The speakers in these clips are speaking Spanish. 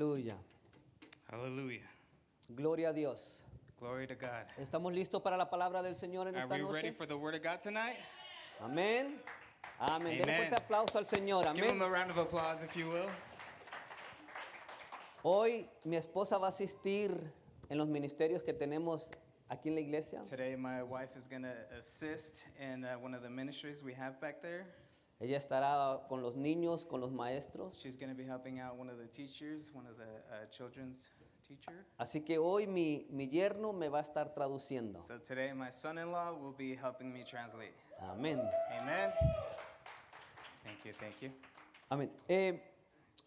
Aleluya. Hallelujah. Gloria a Dios. Glory to God. ¿Estamos listos para la palabra del Señor en Are esta we ready noche? for the word of God tonight? Amén. Amén. Denle Amen. fuerte aplauso al Señor. Give him Amén. a round of applause if you will. Hoy mi esposa va a asistir en los ministerios que tenemos aquí en la iglesia. Today my wife is going to assist in one of the ministries we have back there. Ella estará con los niños, con los maestros. She's going to be helping out one of the teachers, one of the children's teacher. Así que hoy mi yerno me va a estar traduciendo. So today my son-in-law will be helping me translate. Amén. Amen. Thank you, thank you. Amén.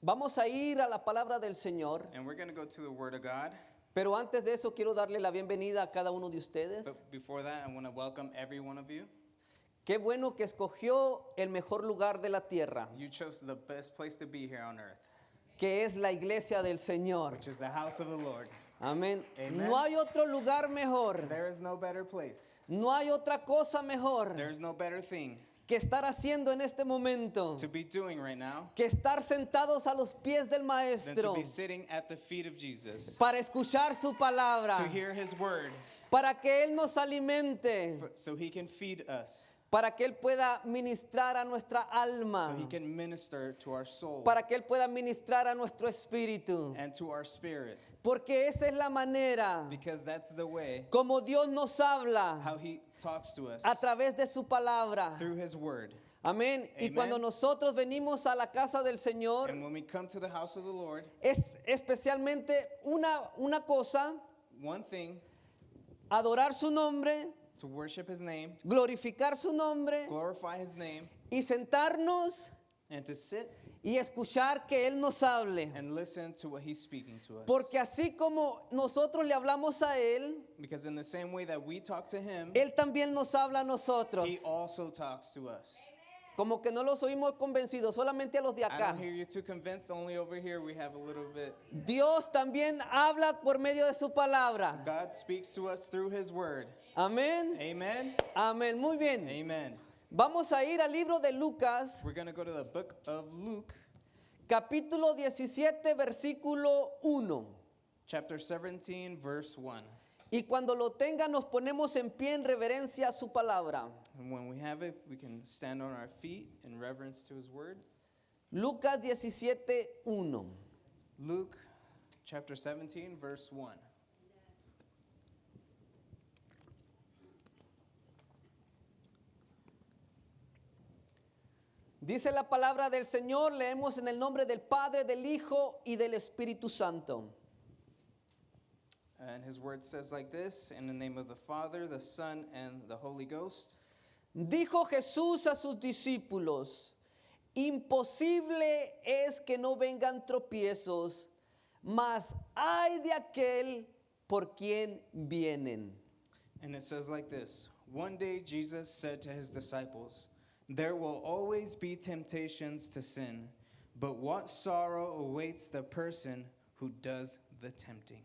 Vamos a ir a la palabra del Señor. And we're going to go to the word of God. Pero antes de eso quiero darle la bienvenida a cada uno de ustedes. But before that, I want to welcome every one of you. Qué bueno que escogió el mejor lugar de la tierra, You chose the best place to be here on earth, que es la iglesia del Señor. which is the house of the Lord. Amén. Amen. No hay otro lugar mejor, There is no better place. no hay otra cosa mejor There is no better thing que estar haciendo en este momento, to be doing right now que estar sentados a los pies del than to Maestro be sitting at the feet of Jesus, para escuchar su palabra, to hear his word, para que Él nos alimente, so he can feed us, para que Él pueda ministrar a nuestra alma, so he can minister to our soul para que Él pueda ministrar a nuestro espíritu. and to our spirit, Porque esa es la manera because that's the way como Dios nos habla how he talks to us a través de su palabra. through his word. Amén. Y Amen. cuando nosotros venimos a la casa del Señor, And when we come to the house of the Lord, es especialmente una cosa, one thing, adorar su nombre, to worship his name, glorificar su nombre glorify his name, y sentarnos and to sit y escuchar que Él nos hable. and listen to what he's speaking to us. Porque así como nosotros le hablamos a Él, Because in the same way that we talk to him, Él también nos habla a nosotros. he also talks to us. Como que no los oímos convencidos, solamente a los de I acá. don't hear you too convinced. Only over here we have a little bit. Dios también habla por medio de su palabra. God speaks to us through his word. Amén. Amen. Amén. Muy bien. Amen. Vamos a ir al libro de Lucas, We're going to go to the book of Luke, capítulo 17, versículo 1. chapter 17, verse 1. Y cuando lo tengan nos ponemos en pie en reverencia a su palabra. And when we have it, we can stand on our feet in reverence to his word. Lucas 17, 1. Luke, chapter 17, verse 1. Dice la palabra del Señor, leemos en el nombre del Padre, del Hijo y del Espíritu Santo. And his word says like this, in the name of the Father, the Son, and the Holy Ghost. Dijo Jesús a sus discípulos, imposible es que no vengan tropiezos, mas hay de aquel por quien vienen. And it says like this, one day Jesus said to his disciples, there will always be temptations to sin, but what sorrow awaits the person who does the tempting.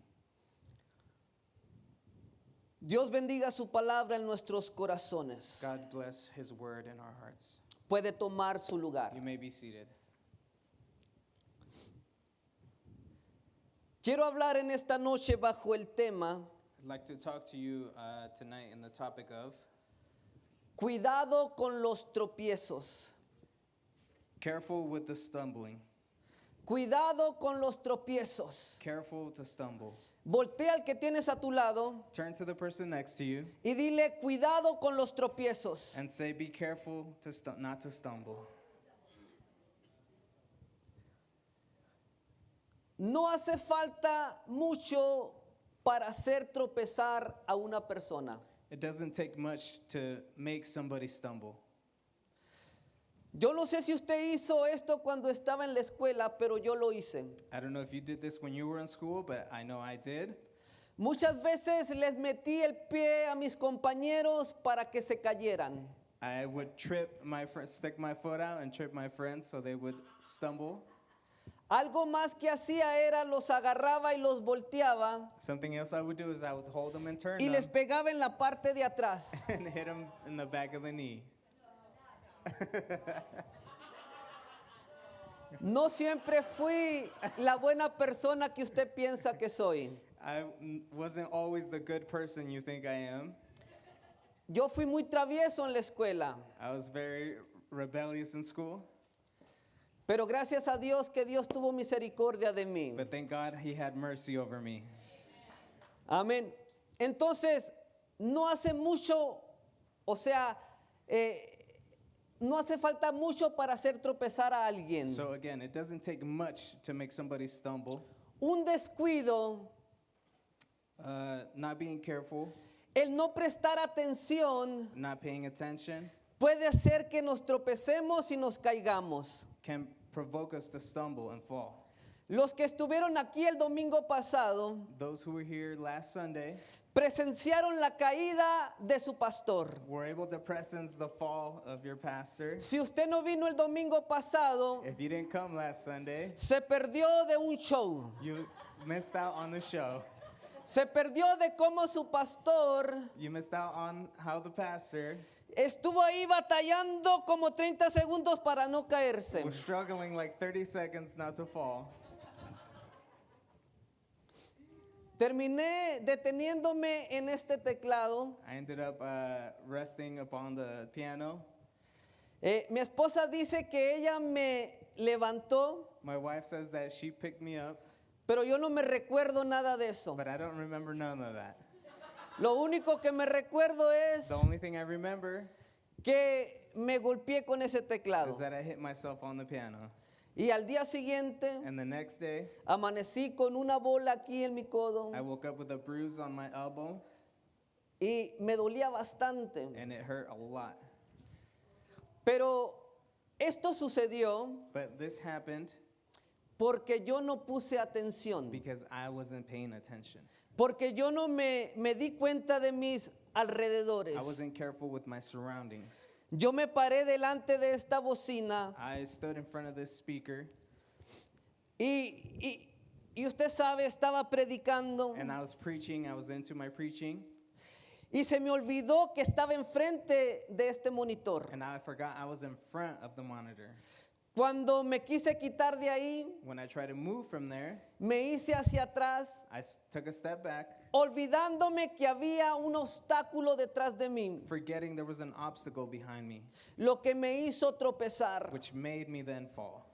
Dios bendiga su palabra en nuestros corazones. God bless his word in our hearts. Puede tomar su lugar. You may be seated. Quiero hablar en esta noche bajo el tema, I'd like to talk to you tonight in the topic of cuidado con los tropiezos. careful with the stumbling. Cuidado con los tropiezos. Careful to stumble. Voltea al que tienes a tu lado Turn to the person next to you y dile, cuidado con los tropiezos. and say, be careful to not to stumble. No hace falta mucho para hacer tropezar a una persona. It doesn't take much to make somebody stumble. Yo no sé si usted hizo esto cuando estaba en la escuela, pero yo lo hice. I don't know if you did this when you were in school, but I know I did. Muchas veces les metí el pie a mis compañeros para que se cayeran. I would stick my foot out and trip my friends so they would stumble. Algo más que hacía era los agarraba y los volteaba Something else I would do is I would hold them and turn y les them pegaba en la parte de atrás. and hit them in the back of the knee. No siempre fui la buena persona que usted piensa que soy. Wasn't always the good person you think I am. Yo fui muy travieso en la escuela, I was very rebellious in school, pero gracias a Dios que Dios tuvo misericordia de mí. but thank God he had mercy over me. Amén. Entonces, no hace mucho, o sea, no hace falta mucho para hacer tropezar a alguien. So again, it doesn't take much to make somebody stumble. Un descuido, Not being careful, el no prestar atención, not paying attention puede hacer que nos tropecemos y nos caigamos. can provoke us to stumble and fall. Los que estuvieron aquí el domingo pasado Those who were here last Sunday presenciaron la caída de su pastor. were able to presence the fall of your pastor. Si usted no vino el domingo pasado, If you didn't come last Sunday, se perdió de un show. you missed out on the show. Se perdió de cómo su pastor You missed out on how the pastor estuvo ahí batallando como 30 segundos para no caerse. was struggling like 30 seconds not to fall. Terminé deteniéndome en este teclado. I ended up resting upon the piano. Mi esposa dice que ella me levantó, My wife says that she picked me up, pero yo no me recuerdo nada de eso. but I don't remember none of that. Lo único que me recuerdo es The only thing I remember que me golpeé con ese teclado. is that I hit myself on the piano. Y al día siguiente And the next day, amanecí con una bola aquí en mi codo I woke up with a bruise on my elbow, y me dolía bastante. and it hurt a lot. Pero esto sucedió But this happened porque yo no puse atención, because I wasn't paying attention. porque yo no me di cuenta de mis alrededores. I wasn't careful with my surroundings. Yo me paré delante de esta bocina I stood in front of this speaker, y usted sabe, estaba predicando and I was preaching. I was into my preaching, y se me olvidó que estaba enfrente de este monitor. and I forgot I was in front of the monitor. Cuando me quise quitar de ahí, When I tried to move from there, me hice hacia atrás, I took a step back, olvidándome que había un obstáculo detrás de mí, forgetting there was an obstacle behind me, lo que me hizo tropezar. which made me then fall.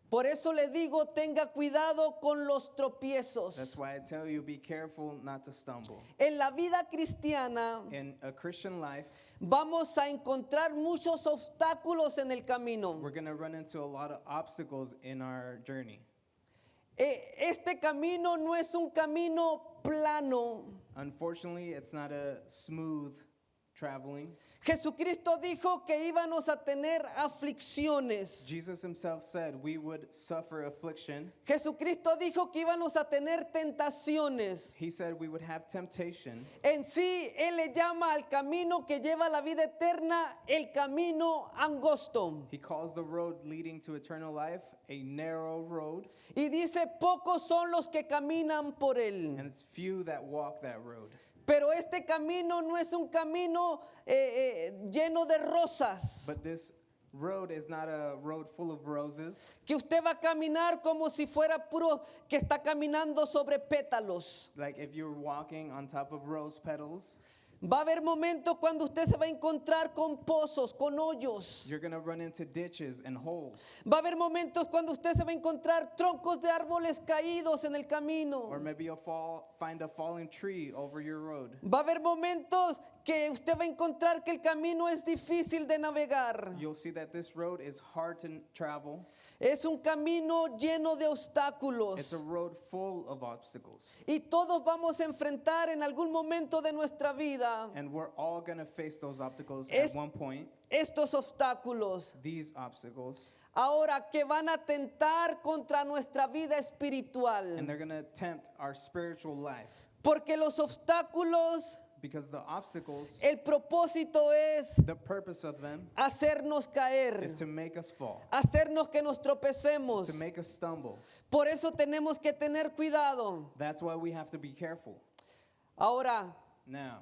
Por eso le digo, tenga cuidado con los tropiezos. That's why I tell you, be careful not to stumble. En la vida cristiana In a Christian life, vamos a encontrar muchos obstáculos en el camino. we're going to run into a lot of obstacles in our journey. Este camino no es un camino plano. Unfortunately, it's not a smooth traveling. Jesucristo dijo que íbamos a tener aflicciones. Jesus himself said we would suffer affliction. Jesucristo dijo que íbamos a tener tentaciones. He said we would have temptation. En sí, Él le llama al camino que lleva a la vida eterna el camino angosto. He calls the road leading to eternal life a narrow road, Y dice, pocos son los que caminan por él. and it's few that walk that road. Pero este camino no es un camino lleno de rosas, But this road is not a road full of roses, que usted va a caminar como si fuera puro, que está caminando sobre pétalos. like if you're walking on top of rose petals. Va a haber momentos cuando usted se va a encontrar con pozos, con hoyos. You're going to run into ditches and holes. Va a haber momentos cuando usted se va a encontrar troncos de árboles caídos en el camino. Or maybe you'll find a fallen tree over your road. Va a haber momentos que usted va a encontrar que el camino es difícil de navegar. You'll see that this road is hard to travel. Es un camino lleno de obstáculos. It's a road full of obstacles. Y todos vamos a enfrentar en algún momento de nuestra vida And we're all going to face those obstacles Es- at one point. estos obstáculos. These obstacles. Ahora que van a tentar contra nuestra vida espiritual. And they're going to tempt our spiritual life. Porque los obstáculos, Because the obstacles, el propósito es the purpose of them hacernos caer, is to make us fall, hacernos que nos tropecemos. to make us stumble. Por eso tenemos que tener cuidado. That's why we have to be careful. Ahora, Now,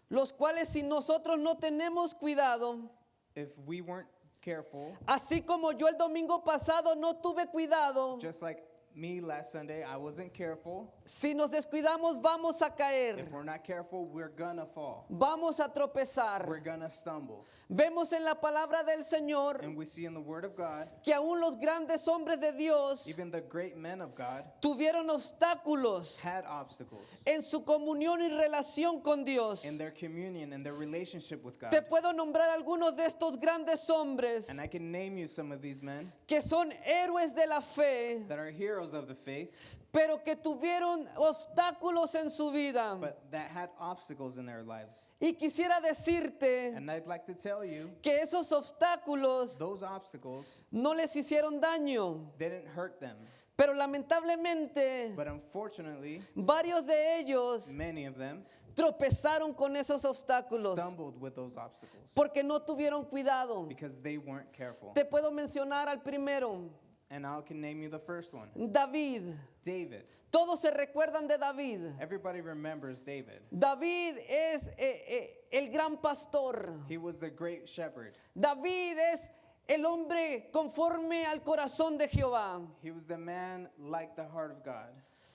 los cuales si nosotros no tenemos cuidado, if we weren't careful. Así como yo el domingo pasado no tuve cuidado, Just like me last Sunday, I wasn't careful. si nos descuidamos vamos a caer, If we're not careful, we're gonna fall. vamos a tropezar. We're gonna stumble. Vemos en la palabra del Señor And we see in the Word of God, que aún los grandes hombres de Dios even the great men of God tuvieron obstáculos had obstacles en su comunión y relación con Dios. in their communion and their relationship with God. Te puedo nombrar algunos de estos grandes hombres And I can name you some of these men que son héroes de la fe, that are heroes of the faith, pero que tuvieron obstáculos en su vida. but that had obstacles in their lives. Y quisiera decirte And I'd like to tell you, que esos obstáculos those obstacles no les hicieron daño, didn't hurt them. pero lamentablemente But unfortunately, varios de ellos many of them tropezaron con esos obstáculos stumbled with those obstacles porque no tuvieron cuidado. because they weren't careful. Te puedo mencionar al primero, And I can name you the first one, David. David. Todos se recuerdan de David. Everybody remembers David. David es el gran pastor. He was the great shepherd. David es el hombre conforme al corazón de Jehová. He was the man like the heart of God.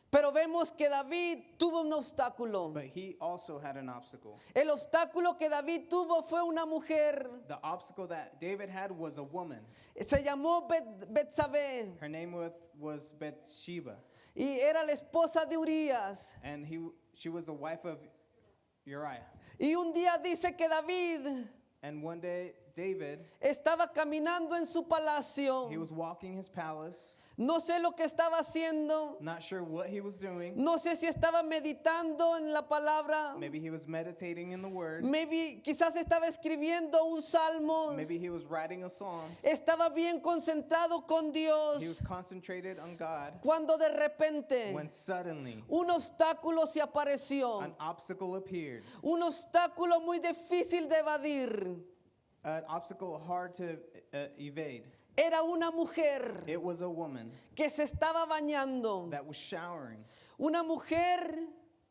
Pero vemos que David tuvo un obstáculo. But he also had an obstacle. El obstáculo que David tuvo fue una mujer. The obstacle that David had was a woman. Se llamó Betsabé Her name was Bathsheba. y era la esposa de Urías. And she was the wife of Uriah. Y un día dice que David And one day, David, estaba caminando en su palacio. he was walking his palace, No sé lo que estaba haciendo. not sure what he was doing. No sé si estaba meditando en la palabra. Maybe he was meditating in the word. Maybe quizás estaba escribiendo un salmo. Maybe he was writing a psalm. Estaba bien concentrado con Dios. He was concentrated on God Cuando de repente when suddenly un obstáculo se apareció. an obstacle appeared. Un obstáculo muy difícil de evadir. An obstacle hard to evade. Era una mujer It was a woman que se estaba bañando. that was showering. Una mujer,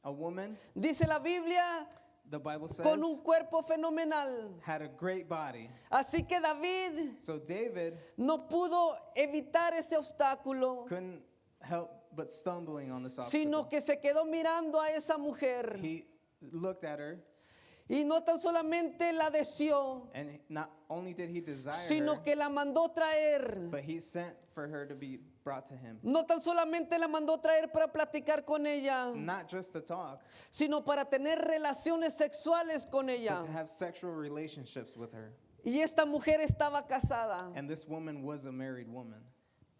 A woman, dice la Biblia, the Bible says, con un cuerpo fenomenal. had a great body. Así que David So David no pudo evitar ese obstáculo, couldn't help but stumbling on this sino obstacle. que se quedó mirando a esa mujer. He looked at her, Y no tan solamente la deseó, and not only did he desire sino her, que la mandó traer. but he sent for her to be brought to him. No tan solamente la mandó traer para platicar con ella, Not just to talk, sino para tener relaciones sexuales con ella. but to have sexual relationships with her. Y esta mujer estaba casada, And this woman was a married woman.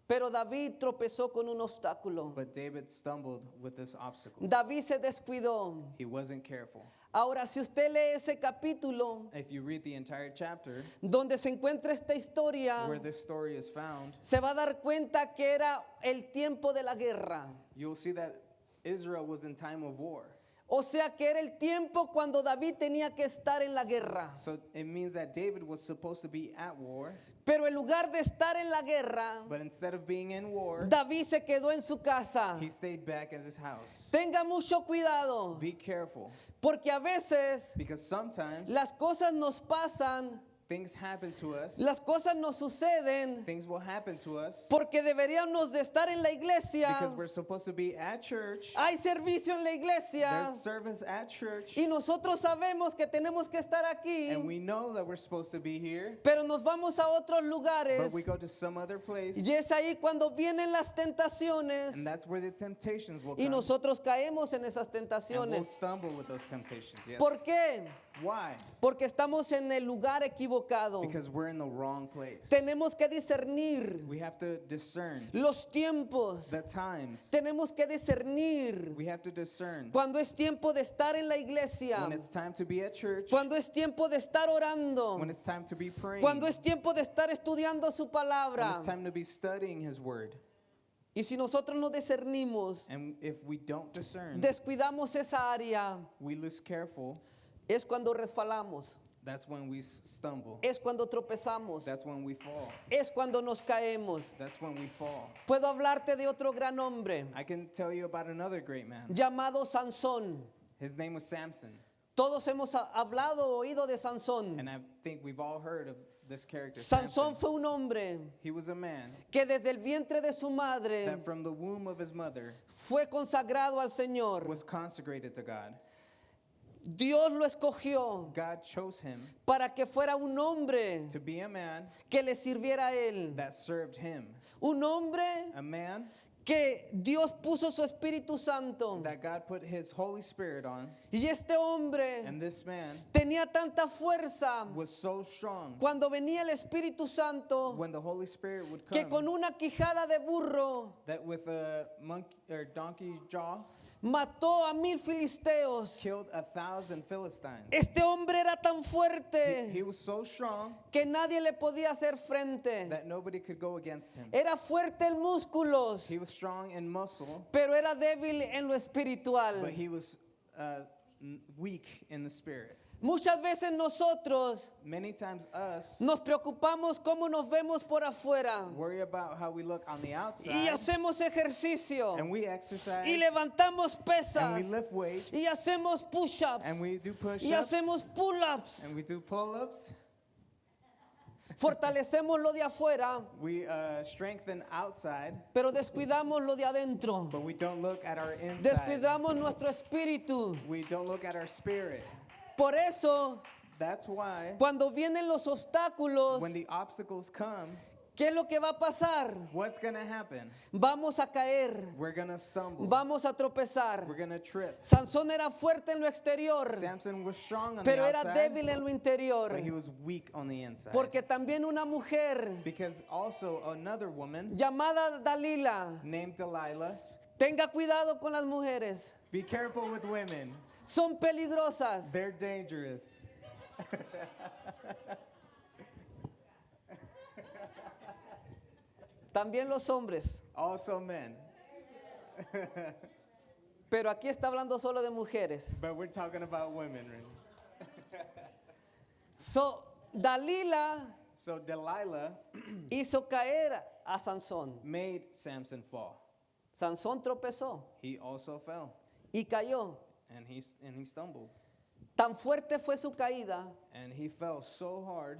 pero David tropezó con un obstáculo. But David stumbled with this obstacle. David se descuidó. He wasn't careful. Ahora, si usted lee ese capítulo If you read the entire chapter donde se encuentra esta historia, where this story is found, se va a dar cuenta que era el tiempo de la guerra. you'll see that Israel was in time of war. O sea que era el tiempo cuando David tenía que estar en la guerra. So it means that David was supposed to be at war, Pero en lugar de estar en la guerra, but instead of being in war, David se quedó en su casa. he stayed back at his house. Tenga mucho cuidado, Be careful, porque a veces because sometimes las cosas nos pasan, things happen to us, las cosas nos suceden, things will happen to us, porque deberíamos de estar en la iglesia. because we're supposed to be at church. Hay servicio en la iglesia There's service at church, y nosotros sabemos que tenemos que estar aquí, and we know that we're supposed to be here, pero nos vamos a otros lugares. but we go to some other place, Y es ahí cuando vienen las tentaciones and that's where the temptations will y come, nosotros caemos en esas and we'll tentaciones. stumble with those temptations. Yes. ¿Por qué? Why? Porque estamos en el lugar equivocado. Because we're in the wrong place. Tenemos que discernir We have to discern los tiempos. the times. Tenemos que discernir We have to discern cuando es tiempo de estar en la iglesia, when it's time to be at church, cuando es tiempo de estar orando, when it's time to be praying, cuando es tiempo de estar estudiando su when palabra. it's time to be studying His Word. Y si nosotros no discernimos, And if we don't discern, descuidamos esa área, we lose careful, es cuando resbalamos, that's when we stumble. es cuando tropezamos, That's when we fall. es cuando nos caemos. That's when we fall. Puedo hablarte de otro gran hombre I can tell you about another great man. llamado Sansón. His name was Samson. Todos hemos hablado o oído de Sansón. And I think we've all heard of this character, Sansón Samson, fue un hombre he was a man que desde el vientre de su madre that from the womb of his mother fue consagrado al Señor. was consecrated to God. Dios lo escogió God chose him para que fuera un hombre to be a man que le sirviera a él. that served him. Un hombre A man que Dios puso su Espíritu Santo. that God put his Holy Spirit on. Y este hombre And this man tenía tanta fuerza was so strong cuando venía el Espíritu Santo when the Holy Spirit would que con come una quijada de burro that with a monkey or donkey jaw mató a 1000 filisteos. killed 1,000 Philistines. Este hombre era tan He fuerte was so strong que nadie le podía hacer frente. that nobody could go against him. Era fuerte en músculos, He was strong in muscle, pero era débil en lo espiritual. but he was weak in the spirit. Muchas veces nosotros Many times us nos preocupamos cómo nos vemos por afuera worry about how we look on the y outside, hacemos ejercicio and we exercise, y levantamos and pesas we lift weights, y hacemos push-ups and we do y push-ups, hacemos pull-ups. and we do pull-ups. Fortalecemos lo de afuera, We strengthen outside, pero descuidamos lo de adentro. but we don't look at our inside. Descuidamos nuestro espíritu. We don't look at our spirit. Por eso, That's why cuando vienen los obstáculos, when the obstacles come, ¿qué es lo que va a pasar? what's going to happen? Vamos a caer, We're going to stumble. vamos a tropezar. We're going to trip. Sansón era fuerte en lo exterior, Samson was strong on pero the era outside, débil en lo interior. but he was weak on the inside. Porque también una mujer Because also another woman llamada Dalila, named Delilah, tenga cuidado con las mujeres, be careful with women. son peligrosas. They're dangerous. También los hombres, Also men. pero aquí está hablando solo de mujeres. But we're talking about women. Right? So, Dalila So Delilah hizo caer a Sansón. made Samson fall. Sansón tropezó He also fell, y cayó. and he stumbled. Tan fuerte fue su caída And he fell so hard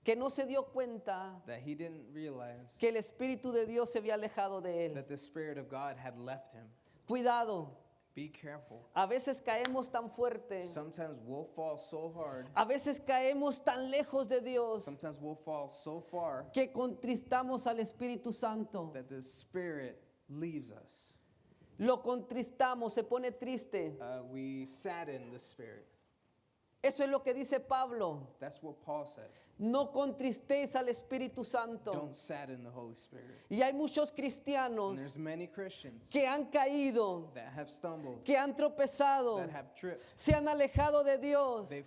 que no se dio cuenta that he didn't realize que el Espíritu de Dios se había alejado de él. that the Spirit of God had left him. Cuidado, Be careful. a veces caemos tan fuerte, Sometimes we'll fall so hard. a veces caemos tan lejos de Dios Sometimes we'll fall so far que contristamos al Espíritu Santo. that the Spirit leaves us. Lo contristamos, se pone triste. We sadden the Spirit. Eso es lo que dice Pablo. That's what Paul said. No contristéis al Espíritu Santo. Don't sadden the Holy Spirit. Y hay muchos And cristianos there's many Christians que han caído, that have stumbled, que han tropezado, that have tripped. se han alejado de Dios They've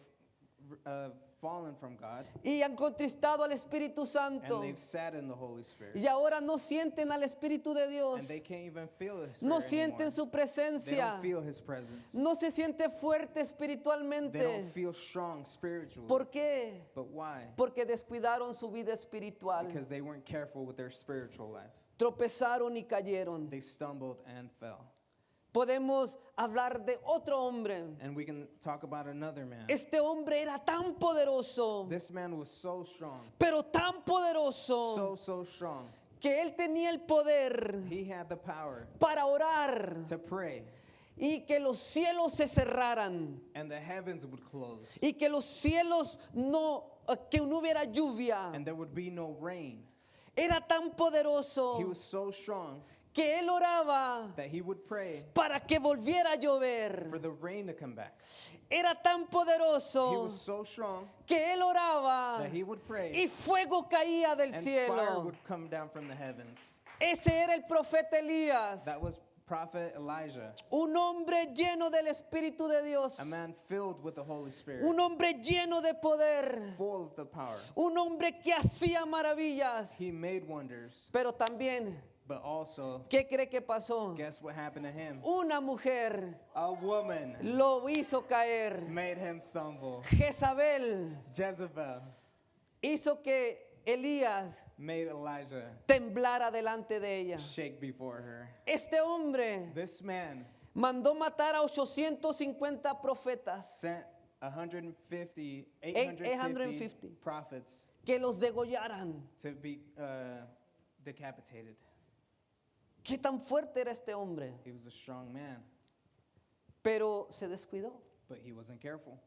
fallen from God, y han contristado al Espíritu and Santo. they've saddened the Holy Spirit. Y ahora no sienten al Espíritu de Dios. And they can't even feel His Spirit No anymore. sienten su They presencia. don't feel His presence. No se siente fuerte They espiritualmente. don't feel strong spiritually. ¿Por qué? But why? Porque descuidaron su vida espiritual. Because they weren't careful with their spiritual life. Tropezaron y cayeron. They stumbled and fell. Podemos hablar de otro hombre. And we can talk about another man. Este hombre era tan poderoso, This man was so strong, pero tan poderoso, so strong. que él tenía el poder He had the power para orar to pray, y que los cielos se cerraran and the heavens would close, y que los cielos que no hubiera lluvia. and there would be no rain. Era tan poderoso He was so strong que él oraba that he would pray para que volviera a llover. for the rain to come back. Era tan He poderoso was so strong que él oraba that he would pray, y fuego caía del and fire cielo. would come down from the heavens. Ese era el profeta Elías, That was Prophet Elijah, un hombre lleno del Espíritu de Dios, a man filled with the Holy Spirit, un hombre lleno de poder, full of the power. un hombre que hacía maravillas. He made wonders, Pero también, but also, ¿qué cree que pasó? guess what happened to him? Una mujer A woman lo hizo caer. made him stumble. Jezabel Jezebel hizo que Elías made Elijah temblara delante de ella. shake before her. Este hombre This man mandó matar a 850 profetas sent 850 850 prophets que los degollaran. to be decapitated. ¿Qué tan fuerte era este hombre? He was a strong man, Pero se descuidó. but he wasn't careful.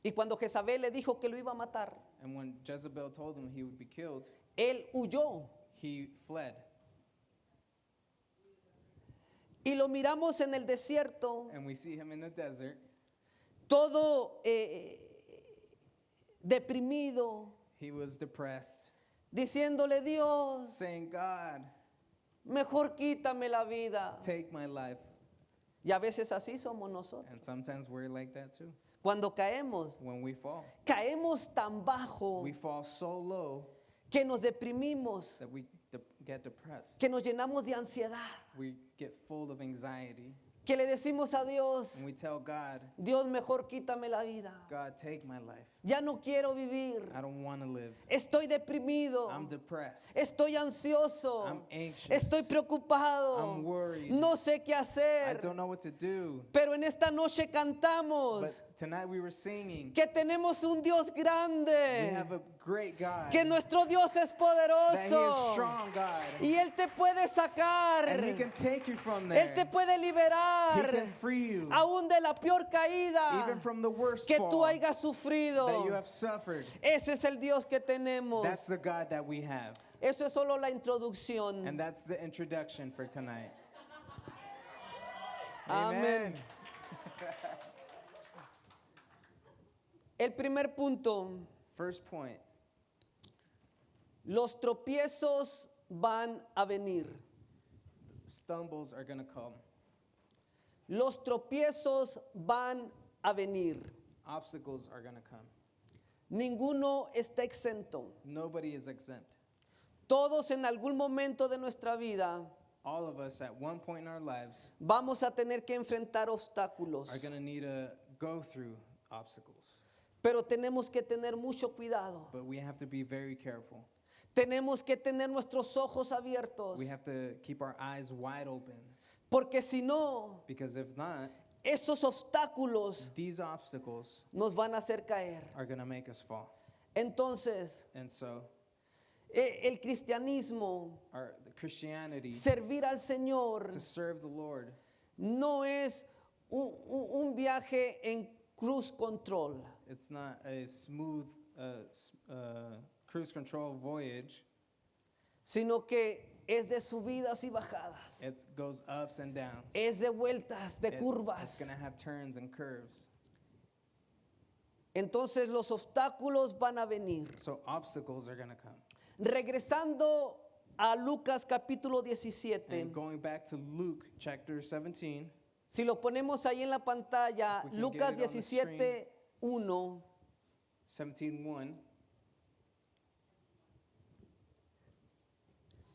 Y cuando Jezabel le dijo que lo iba a matar, And when Jezebel told him he would be killed, él huyó. he fled. Y lo miramos en el desierto, And we see him in the desert, todo deprimido, he was depressed, diciéndole, Dios, saying, God, mejor quítame la vida. take my life. Y a veces así somos nosotros. And sometimes we're like that too. Cuando caemos, When we fall, caemos tan bajo we fall so low que nos deprimimos, that we get depressed. que nos llenamos de ansiedad, We get full of anxiety. que le decimos a Dios, And we tell God, Dios, mejor quítame la vida. God, take my life. Ya no quiero vivir. I don't want to live. Estoy deprimido. I'm depressed. Estoy ansioso. I'm anxious. Estoy preocupado. I'm worried. No sé qué I hacer. don't know what to do. Pero en esta noche cantamos But tonight we were singing. que tenemos un Dios We grande. have a great God. Que nuestro Dios es That He is poderoso. strong God. Y Él te puede sacar. And He can take you from Él te there. puede He liberar. can free you. Aún de la peor caída Even from the worst que tú fall hayas sufrido. that you have suffered. Ese es el Dios que tenemos. That's the God that we have. Eso es solo la introducción. And that's the introduction for tonight. Amén. El primer punto, First point, los tropiezos van a venir. stumbles are going to come. Los tropiezos van a venir. Obstacles are going to come. Ninguno está exento. Nobody is exempt. Todos en algún momento de nuestra vida All of us at one point in our lives vamos a tener que enfrentar obstáculos. are going to need to go through obstacles. Pero tenemos que tener mucho cuidado. But we have to be very careful. Tenemos que tener nuestros ojos abiertos. We have to keep our eyes wide open. Porque si no, Because if not, esos obstáculos these obstacles nos van a hacer caer. are going to make us fall. Entonces, And so, el cristianismo, the Christianity, servir al Señor, to serve the Lord, no es un viaje en cruise control. it's not a smooth cruise control voyage. Sino que es de subidas y bajadas. It goes ups and downs. Es de vueltas, de It's curvas. going to have turns and curves. Entonces los obstáculos van a venir. So obstacles are going to come. Regresando a Lucas capítulo 17. And going back to Luke chapter 17, Si lo ponemos ahí en la pantalla, If we can Lucas get it on the 17, 1. 17:1,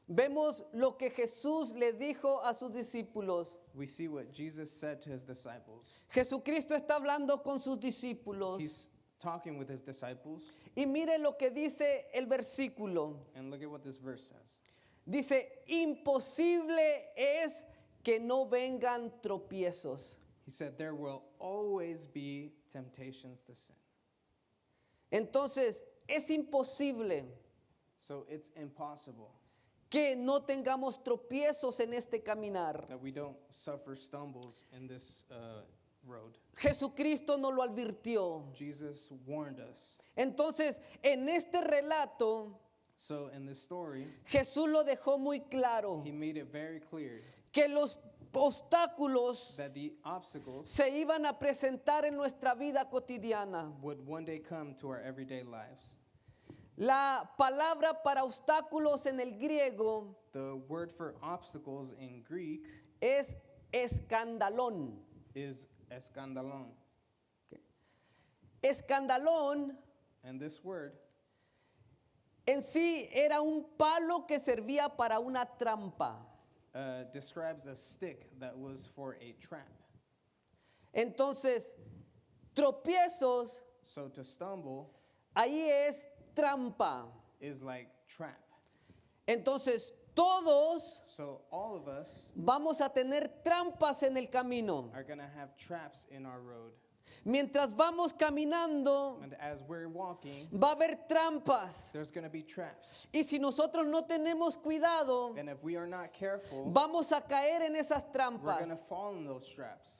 Vemos lo que Jesús le dijo a sus discípulos. we see what Jesus said to his disciples. Jesucristo está hablando con sus discípulos. He's talking with his disciples, Y mire lo que dice el versículo. and look at what this verse says. Dice, imposible es que no vengan tropiezos. He said, there will always be temptations to sin. Entonces, es imposible So it's impossible que no tengamos tropiezos en este caminar. that we don't suffer stumbles in this road. Jesucristo nos lo advirtió. Jesus warned us. Entonces, en este relato, So in this story, Jesús lo dejó muy claro, he made it very clear que los obstáculos that the obstacles se iban a presentar en nuestra vida cotidiana. would one day come to our everyday lives. La palabra para obstáculos en el griego The word for obstacles in Greek es escandalón. is escandalon. Escandalón And this word en sí era un palo que servía para una trampa. describes a stick that was for a trap. Entonces, tropiezos, So to stumble ahí es trampa. is like trap. Entonces, todos So all of us vamos a tener trampas en el camino. are going to have traps in our road. Mientras vamos caminando, And as we're walking, va a haber trampas. there's going to be traps. Y si nosotros no tenemos cuidado, And if we are not careful, vamos a caer en esas we're going trampas. to fall in those traps.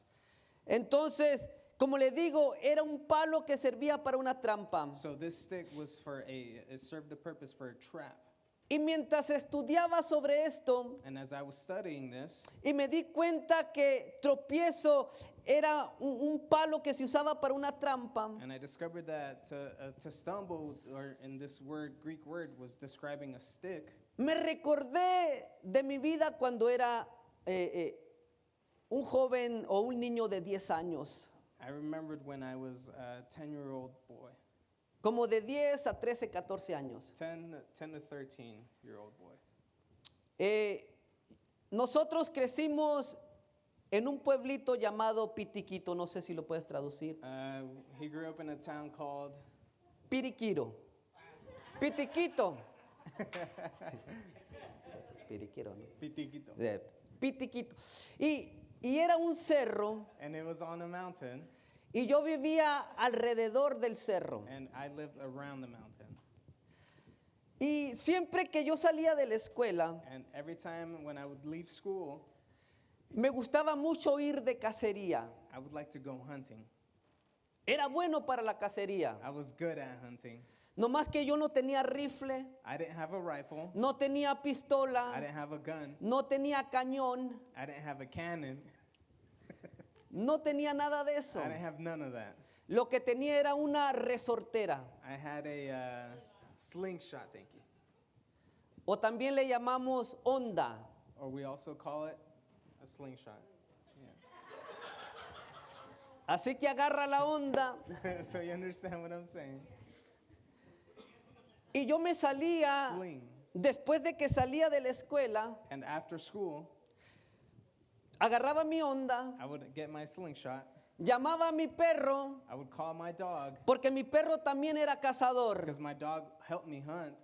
Entonces, como le digo, era un palo que servía para una trampa. So this stick was it served the purpose for a trap. Y mientras estudiaba sobre esto, And as I was studying this, y me di cuenta que tropiezo era un palo que se usaba para una trampa, and I discovered that to stumble, or in this word, Greek word, was describing a stick. me recordé de mi vida cuando era un joven o un niño de 10 años. I remembered when I was a 10-year-old boy, Como de 10 a 13, 14 años. 10 to 13-year-old boy. Nosotros crecimos en un pueblito llamado Pitiquito, no sé si lo puedes traducir. He grew up in a town called Piriquiro. Pitiquito. Piriquiro, ¿no? Pitiquito. Pitiquito. Y era un cerro And it was on a mountain, y yo vivía alrededor del cerro. and I lived around the mountain. Y siempre que yo salía de la escuela, And every time when I would leave school, me gustaba mucho ir de cacería. I would like to go hunting. Era bueno para la cacería. I was good at hunting. No más que yo no tenía rifle, I didn't have a rifle. no tenía I pistola, didn't have a gun. no tenía cañón, I didn't have a cannon. no tenía nada de eso. I didn't have none of that. Lo que tenía era una resortera, I had a slingshot, thank you. o también le llamamos onda. Or we also call it a slingshot. Así que agarra la onda Yeah. So you understand what I'm saying? y yo me salía, Sling. después de que salía de la escuela, And after school, agarraba mi onda, I would get my slingshot. llamaba a mi perro, I would call my dog, porque mi perro también era cazador. because my dog helped me hunt.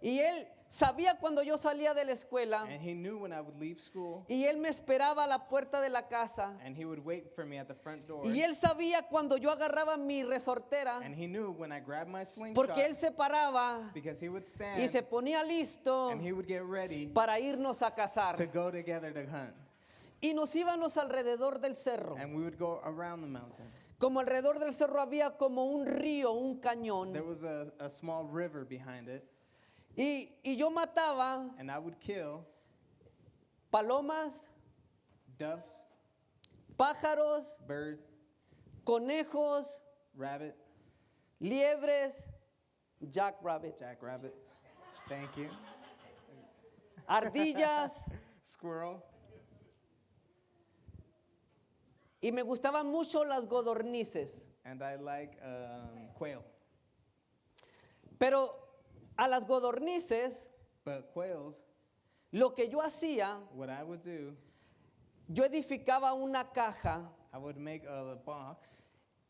Y él sabía cuando yo salía de la escuela And he knew when I would leave school. y él me esperaba a la puerta de la casa. And he would wait for me at the front door. Y él sabía cuando yo agarraba mi resortera, And he knew when I grabbed my slingshot, porque él se paraba because he would stand y se ponía listo and he would get ready para irnos a to cazar. go together to hunt. Y nos íbamos alrededor del cerro. And we would go around the mountain. Como alrededor del cerro había como un río, un cañón. There was a small river behind it. Y yo mataba And I would kill palomas, doves, pájaros, birds, conejos, rabbit, liebres, jackrabbit, jackrabbit. Thank you. ardillas. Squirrel. Y me gustaban mucho las codornices. And I like quail. Pero a las codornices, But quails, lo que yo hacía, what I would do, yo edificaba una caja I would make a box.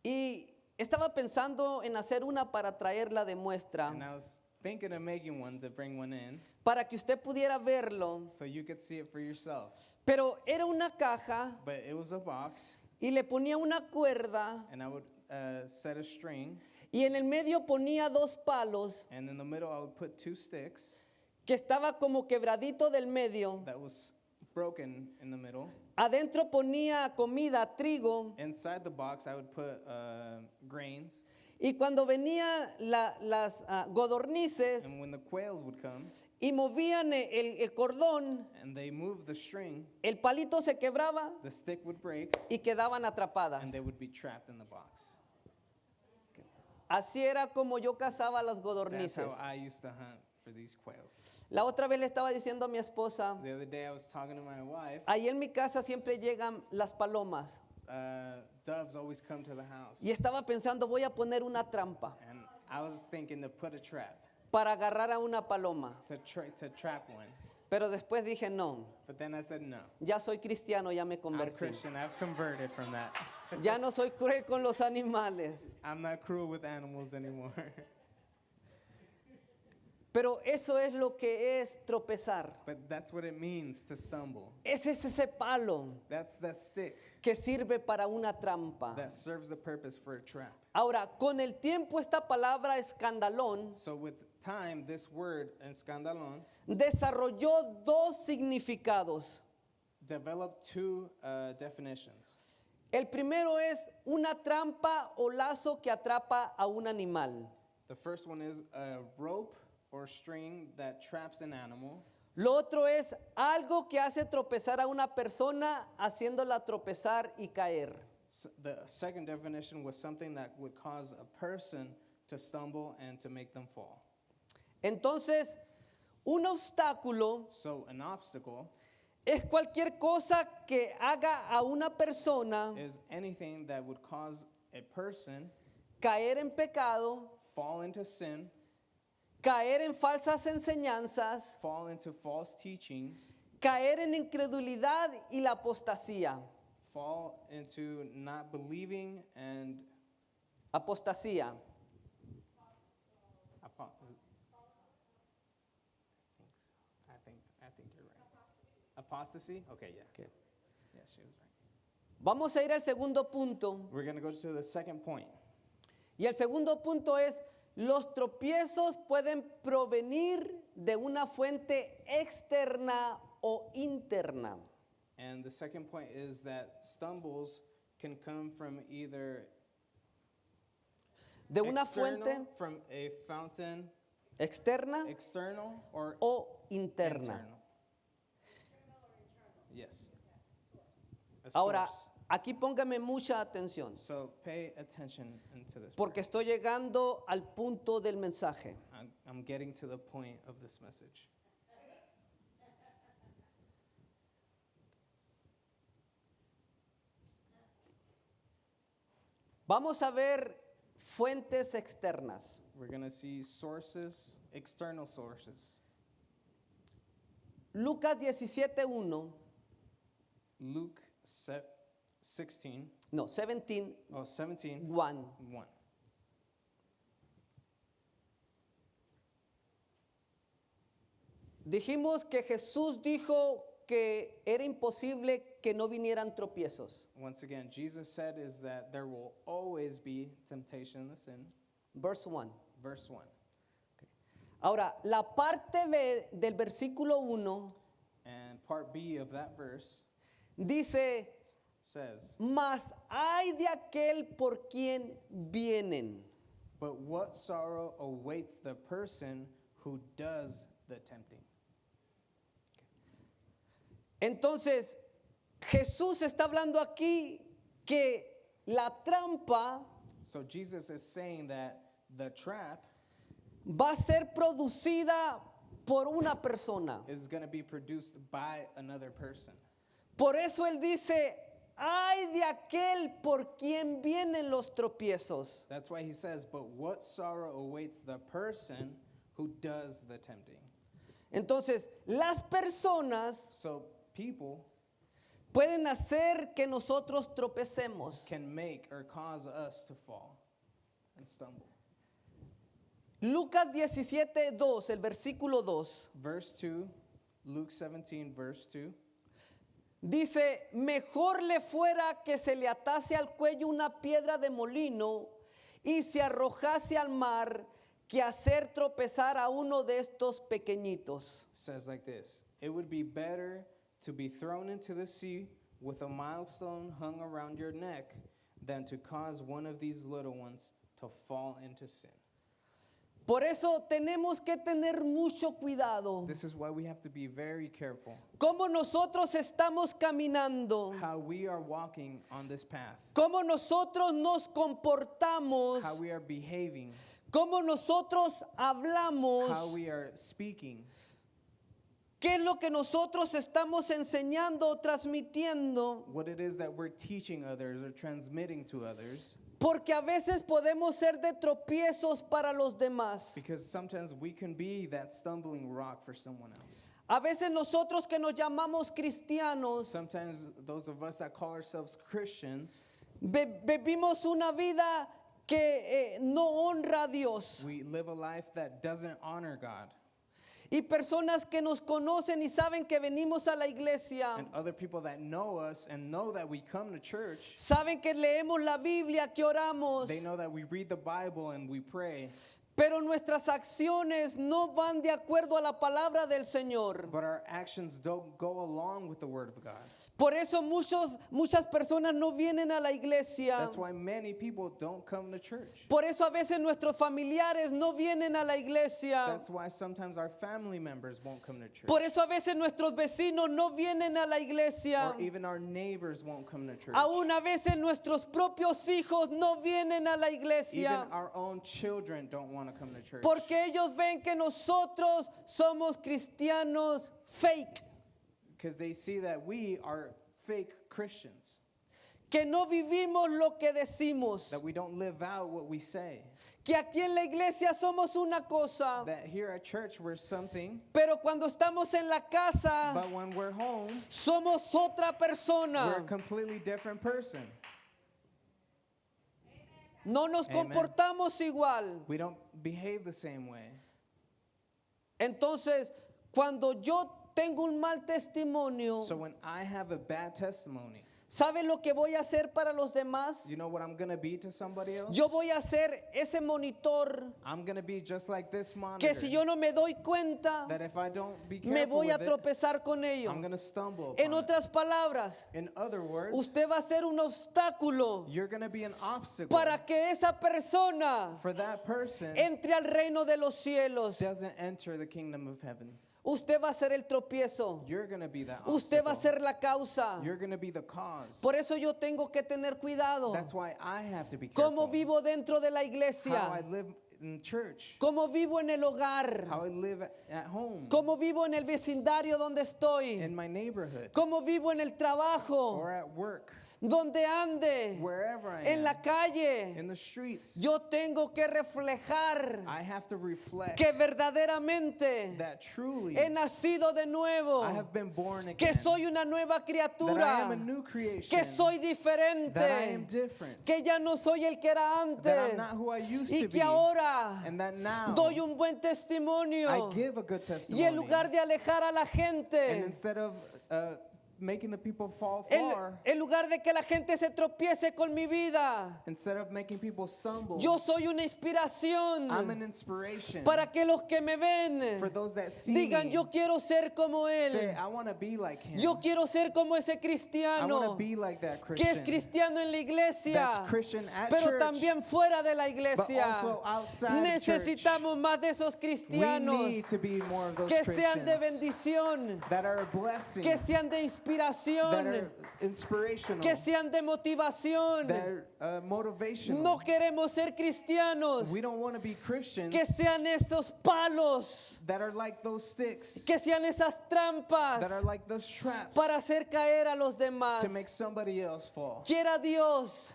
y estaba pensando en hacer una para traerla de muestra, And I was thinking of making one to bring one in para que usted pudiera verlo. so you could see it for yourself. Pero era una caja But it was a box, y le ponía una cuerda and I would set a string, y en el medio ponía dos palos and in the middle I would put 2 sticks que estaba como quebradito del medio. that was broken in the middle. Adentro ponía comida, trigo, Inside the box I would put grains, y cuando venían las codornices and when the quails would come y movían el cordón, and they moved the string, el palito se quebraba the stick would break y quedaban atrapadas. and they would be trapped in the box. Así era como yo cazaba las That's codornices. how I used to hunt for these quails. La otra vez le estaba diciendo a mi esposa, The other day I was talking to my wife. ahí en mi casa siempre llegan las palomas. Doves always come to the house. Y estaba pensando, voy a poner una trampa And I was thinking to put a trap, para agarrar a una paloma. to trap one. Pero después dije, no, But then I said, no. ya soy cristiano, ya me I'm convertí. Christian. I've converted from that. Ya no soy cruel con los animales. I'm not cruel with animals anymore. Pero eso es lo que es tropezar. But that's what it means to stumble. Ese es ese palo That's that stick que sirve para una trampa. that serves the purpose for a trap. Ahora, con el tiempo esta palabra escandalón So with time, this word, escandalon, desarrolló dos significados. developed two definitions. El primero es una trampa o lazo que atrapa a un animal. The first one is a rope or string that traps an animal. Lo otro es algo que hace tropezar a una persona haciéndola tropezar y caer. The second definition was something that would cause a person to stumble and to make them fall. Entonces, un obstáculo So an obstacle es cualquier cosa que haga a una persona is anything that would cause a person caer en pecado, fall into sin, caer en falsas enseñanzas, fall into false teachings, caer en incredulidad y la apostasía. fall into not believing and Apostasía. I think you're right. Apostasy? Okay, yeah. Okay. Yeah, she was right. Vamos a ir al segundo punto. We're going to go to the second point. Y el segundo punto es, los tropiezos pueden provenir de una fuente externa o interna. And the second point is that stumbles can come from either De una external, fuente from a fountain, externa external or o interna. internal. Yes. A Ahora, source. aquí póngame mucha atención, So pay attention into this. porque estoy llegando al punto del mensaje. I'm getting to the point of this message. Vamos a ver fuentes externas. We're going to see sources, external sources. Lucas 17:1, Luke 16, no, 17, oh, 17, 1. 1. Dijimos que Jesús dijo que era imposible que no vinieran tropiezos. Once again, Jesus said is that there will always be temptation and sin. Verse 1. Verse 1. Ahora, la parte B del versículo 1 And part B of that verse dice, says, mas hay de aquel por quien vienen. but what sorrow awaits the person who does the tempting. Entonces, Jesús está hablando aquí que la trampa So Jesus is saying that the trap va a ser producida por una persona. is going to be produced by another person. Por eso él dice, ay de aquel por quien vienen los tropiezos. That's why he says, but what sorrow awaits the person who does the tempting. Entonces, las personas So people pueden hacer que nosotros tropecemos. can make or cause us to fall and stumble. Lucas 17:2, el versículo 2, Verse 2, Luke 17, verse 2. dice, mejor le fuera que se le atase al cuello una piedra de molino y se arrojase al mar que hacer tropezar a uno de estos pequeñitos. Says like this, it would be better to be thrown into the sea with a milestone hung around your neck than to cause one of these little ones to fall into sin. Por eso tenemos que tener mucho cuidado. This is why we have to be very careful Cómo nosotros estamos caminando, how we are walking on this path, cómo nosotros nos comportamos, how we are behaving, cómo nosotros hablamos, how we are speaking, qué es lo que nosotros estamos enseñando o transmitiendo, what it is that we're teaching others or transmitting to others, porque a veces podemos ser de tropiezos para los demás. because sometimes we can be that stumbling rock for someone else. A veces nosotros que nos llamamos cristianos Sometimes those of us that call ourselves Christians, vivimos una vida que no honra a Dios. we live a life that doesn't honor God. Y personas que nos conocen y saben que venimos a la iglesia, And other people that know us and know that we come to church, saben que leemos la Biblia, que oramos, they know that we read the Bible and we pray, pero nuestras acciones no van de acuerdo a la palabra del Señor. but our actions don't go along with the Word of God. Por eso muchas personas no vienen a la iglesia. That's why many people don't come to church. Por eso a veces nuestros familiares no vienen a la iglesia. That's why sometimes our family members won't come to church. Por eso a veces nuestros vecinos no vienen a la iglesia. Or even our neighbors won't come to church. Aún a veces nuestros propios hijos no vienen a la Even iglesia. our own children don't want to come to church. Porque ellos ven que nosotros somos cristianos fake. Because they see that we are fake Christians. Que no vivimos lo que decimos. That we don't live out what we say. Que aquí en la iglesia somos una cosa. That here at church we're something, Pero cuando estamos en la casa, but when we're home, somos otra we're a persona. completely different person. No nos Amen. comportamos igual. We don't behave the same way. Entonces, cuando yo tengo un mal testimonio, So when I have a bad testimony, ¿sabe lo que voy a hacer para los demás? you know what I'm going to be to somebody else? Yo voy a ser ese monitor I'm going to be just like this monitor. que si yo no me doy cuenta, That if I don't be me careful voy a with it, tropezar con ello. I'm going to stumble En upon it. otras palabras, In other words, usted va a ser un obstáculo you're going to be an obstacle para que esa persona for that person entre al reino de los cielos. doesn't enter the kingdom of heaven. Usted va a ser el tropiezo. You're going to be that Usted va a obstacle. ser la causa. You're going to be the cause. Por eso yo tengo que tener cuidado. That's why I have to be careful. Cómo vivo dentro de la How I iglesia. live in church. Cómo vivo en el hogar. How I live at home. Cómo vivo en el vecindario donde estoy. In my neighborhood. Cómo vivo en el trabajo. Or at work. Donde ande. Wherever I En am. la calle. In the streets. Yo tengo que reflejar I have to reflect que verdaderamente that truly he nacido de nuevo. I have been born again. Que soy una nueva That I am criatura. a new creation. Que soy diferente. That I am different. Que ya no soy el que era That antes. I'm not who I used Y to que be. ahora And that now doy un buen testimonio. I give a good Y testimony. en lugar de alejar a la And gente, instead of making the people fall en far, lugar de que la gente se tropiece con mi vida, instead of making people stumble, yo soy una inspiración I'm an inspiration para que los que me ven for those that see digan, me. yo quiero ser como Say, él. I want to be like him. Yo quiero ser como ese I want to cristiano be like that que es Christian. cristiano en la iglesia, That's Christian at pero church, también fuera de la but iglesia. also outside of Necesitamos más de esos We cristianos need to be more of those que sean de Christians bendición, that are a blessing, que sean de that inspiración, are inspirational, que sean de motivación. that are motivational. No queremos ser cristianos We don't want to be Christians que sean esos palos, that are like those sticks, que sean esas trampas that are like those traps para hacer caer a los demás. to make somebody else fall. Quiera Dios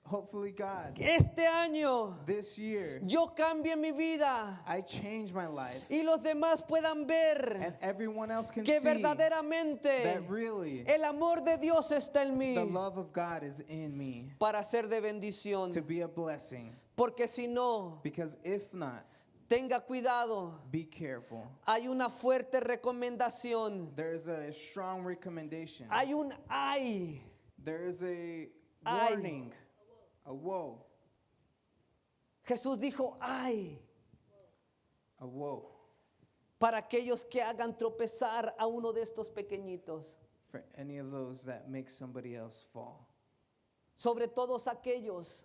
Hopefully, God, que este año this year, yo cambie mi vida I change my life y los demás puedan ver and everyone else can que see verdaderamente that really el amor de Dios está en the mí love of God is in me para ser de bendición. to be a blessing. Porque si no, Because if not, tenga cuidado. be careful. Hay una fuerte recomendación. There's a strong recommendation. Hay un ay. There's a Ay. warning, a woe, Jesús dijo ay a woe para aquellos que hagan tropezar a uno de estos pequeñitos. for any of those that make somebody else fall. Sobre todos aquellos,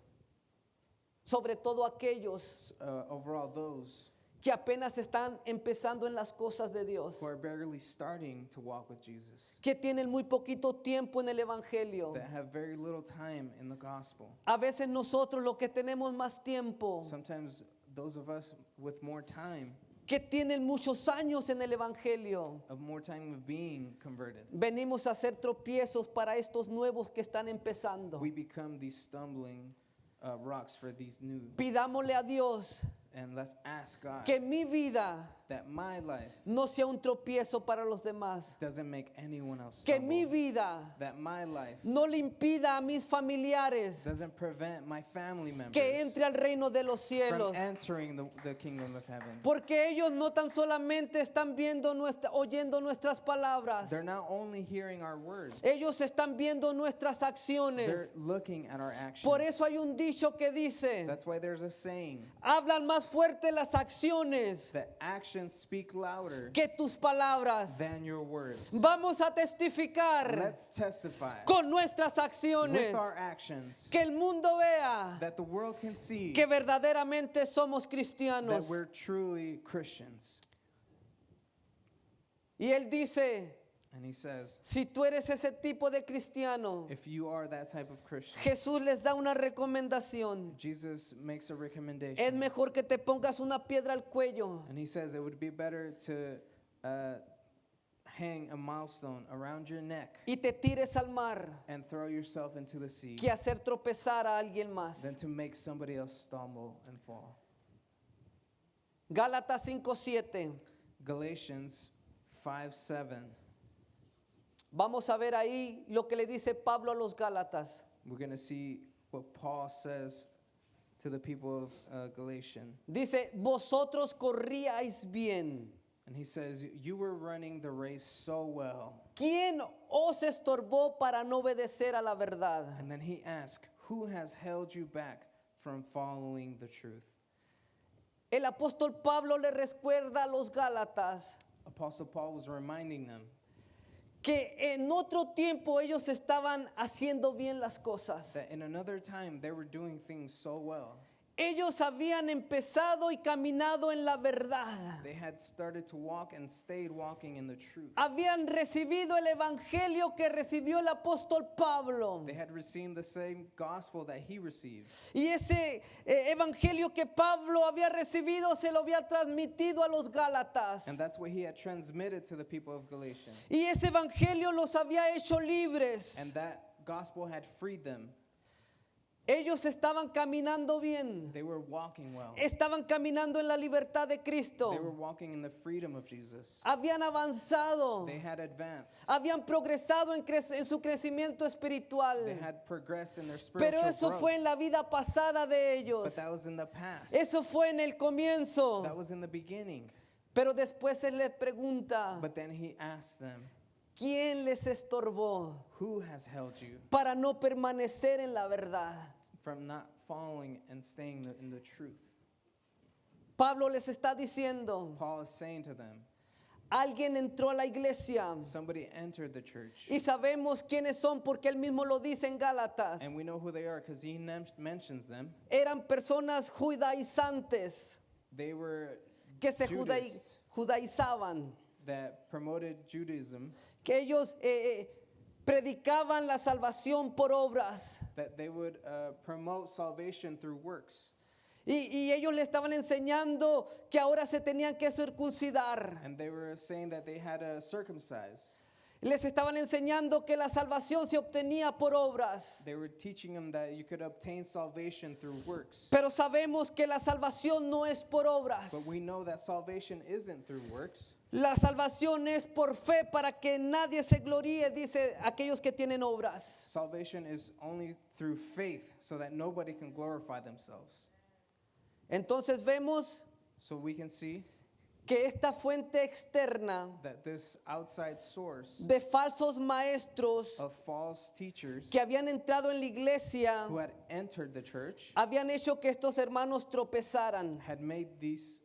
sobre todo aquellos Overall, those que apenas están empezando en las cosas de Dios, who are barely starting to walk with Jesus, que tienen muy poquito tiempo en el Evangelio. that have very little time in the gospel. A veces nosotros los que tenemos más tiempo, Sometimes those of us with more time, que tienen muchos años en el Evangelio, of more time of being converted, venimos a hacer tropiezos para estos nuevos que están empezando. we become these stumbling rocks for these new. Pidámosle a Dios And let's ask God que mi vida that my life no sea un tropiezo para los demás. doesn't make anyone else Que mi stumble. vida That my life no le impida a mis familiares doesn't prevent my family members que entre al reino de los from cielos. entering the kingdom of heaven. Porque ellos no tan solamente están viendo oyendo nuestras palabras. They're not only hearing our words, Ellos están viendo nuestras they're acciones. looking at our actions. Por eso hay un dicho que dice, That's why there's a saying hablan más fuerte las acciones that actions speak louder que tus palabras. than your words. Vamos a testificar Let's testify con nuestras acciones with our actions que el mundo vea that the world can see que verdaderamente somos that cristianos. we're truly Christians. Y él dice, And he says, si tú eres ese tipo de cristiano, if you are that type of Christian, Jesús les da una recomendación. Jesus makes a Es recommendation. mejor que te pongas una piedra al cuello And he says it would be better to hang a milestone around your neck y te tires al mar and throw yourself into the sea que hacer tropezar a alguien más. than to make somebody else stumble and fall. Gálatas 5:7. Galatians 5:7. Vamos a ver ahí lo que le dice Pablo a los Gálatas. We're going to see what Paul says to the people of Galatian. Dice, vosotros corríais bien. And he says, you were running the race so well. ¿Quién os estorbó para no obedecer a la verdad? And then he asked, who has held you back from following the truth? El apóstol Pablo le recuerda a los Gálatas Apostle Paul was reminding them que en otro tiempo ellos estaban haciendo bien las cosas. that in another time they were doing things so well. Ellos habían empezado y caminado en la verdad. They had started to walk and stayed walking in the truth. Habían recibido el evangelio que recibió el apóstol Pablo. They had received the same gospel that he received. Y ese evangelio que Pablo había recibido se lo había transmitido a los Gálatas. And that's what he had transmitted to the people of Galatia. Y ese evangelio los había hecho libres. And that gospel had freed them. Ellos estaban caminando bien. They were walking well. Estaban caminando en la libertad de Cristo. They were walking in the freedom of Jesus. Habían avanzado. They had advanced. Habían progresado en su crecimiento espiritual. They had progressed in their spiritual Pero eso growth. fue en la vida pasada de But ellos. that was in the past. Eso fue en el comienzo. That was in the beginning. Pero después él les pregunta, But then he asked them, ¿quién les estorbó who has held you para no permanecer en la verdad? from not following and staying in the truth? Pablo les está diciendo, Paul is saying to them, alguien entró a la iglesia somebody entered the church. y sabemos quiénes son porque él mismo lo dice en Gálatas. And we know who they are because he mentions them. Eran personas judaizantes They were que se Judas judaizaban, that promoted Judaism, que ellos predicaban la salvación por obras. that they would promote salvation through works. Y ellos le estaban enseñando que ahora se tenían que circuncidar. And they were saying that they had to circumcise. Les estaban enseñando que la salvación se obtenía por obras. They were teaching them that you could obtain salvation through works. Pero sabemos que la salvación no es por obras. But we know that salvation isn't through works. La salvación es por fe para que nadie se gloríe, dice aquellos que tienen obras. Salvation is only through faith so that nobody can glorify themselves. Entonces vemos So we can see que esta fuente externa that this outside source de falsos maestros of false teachers que habían entrado en la iglesia who had entered the church habían hecho que estos hermanos tropezaran had made these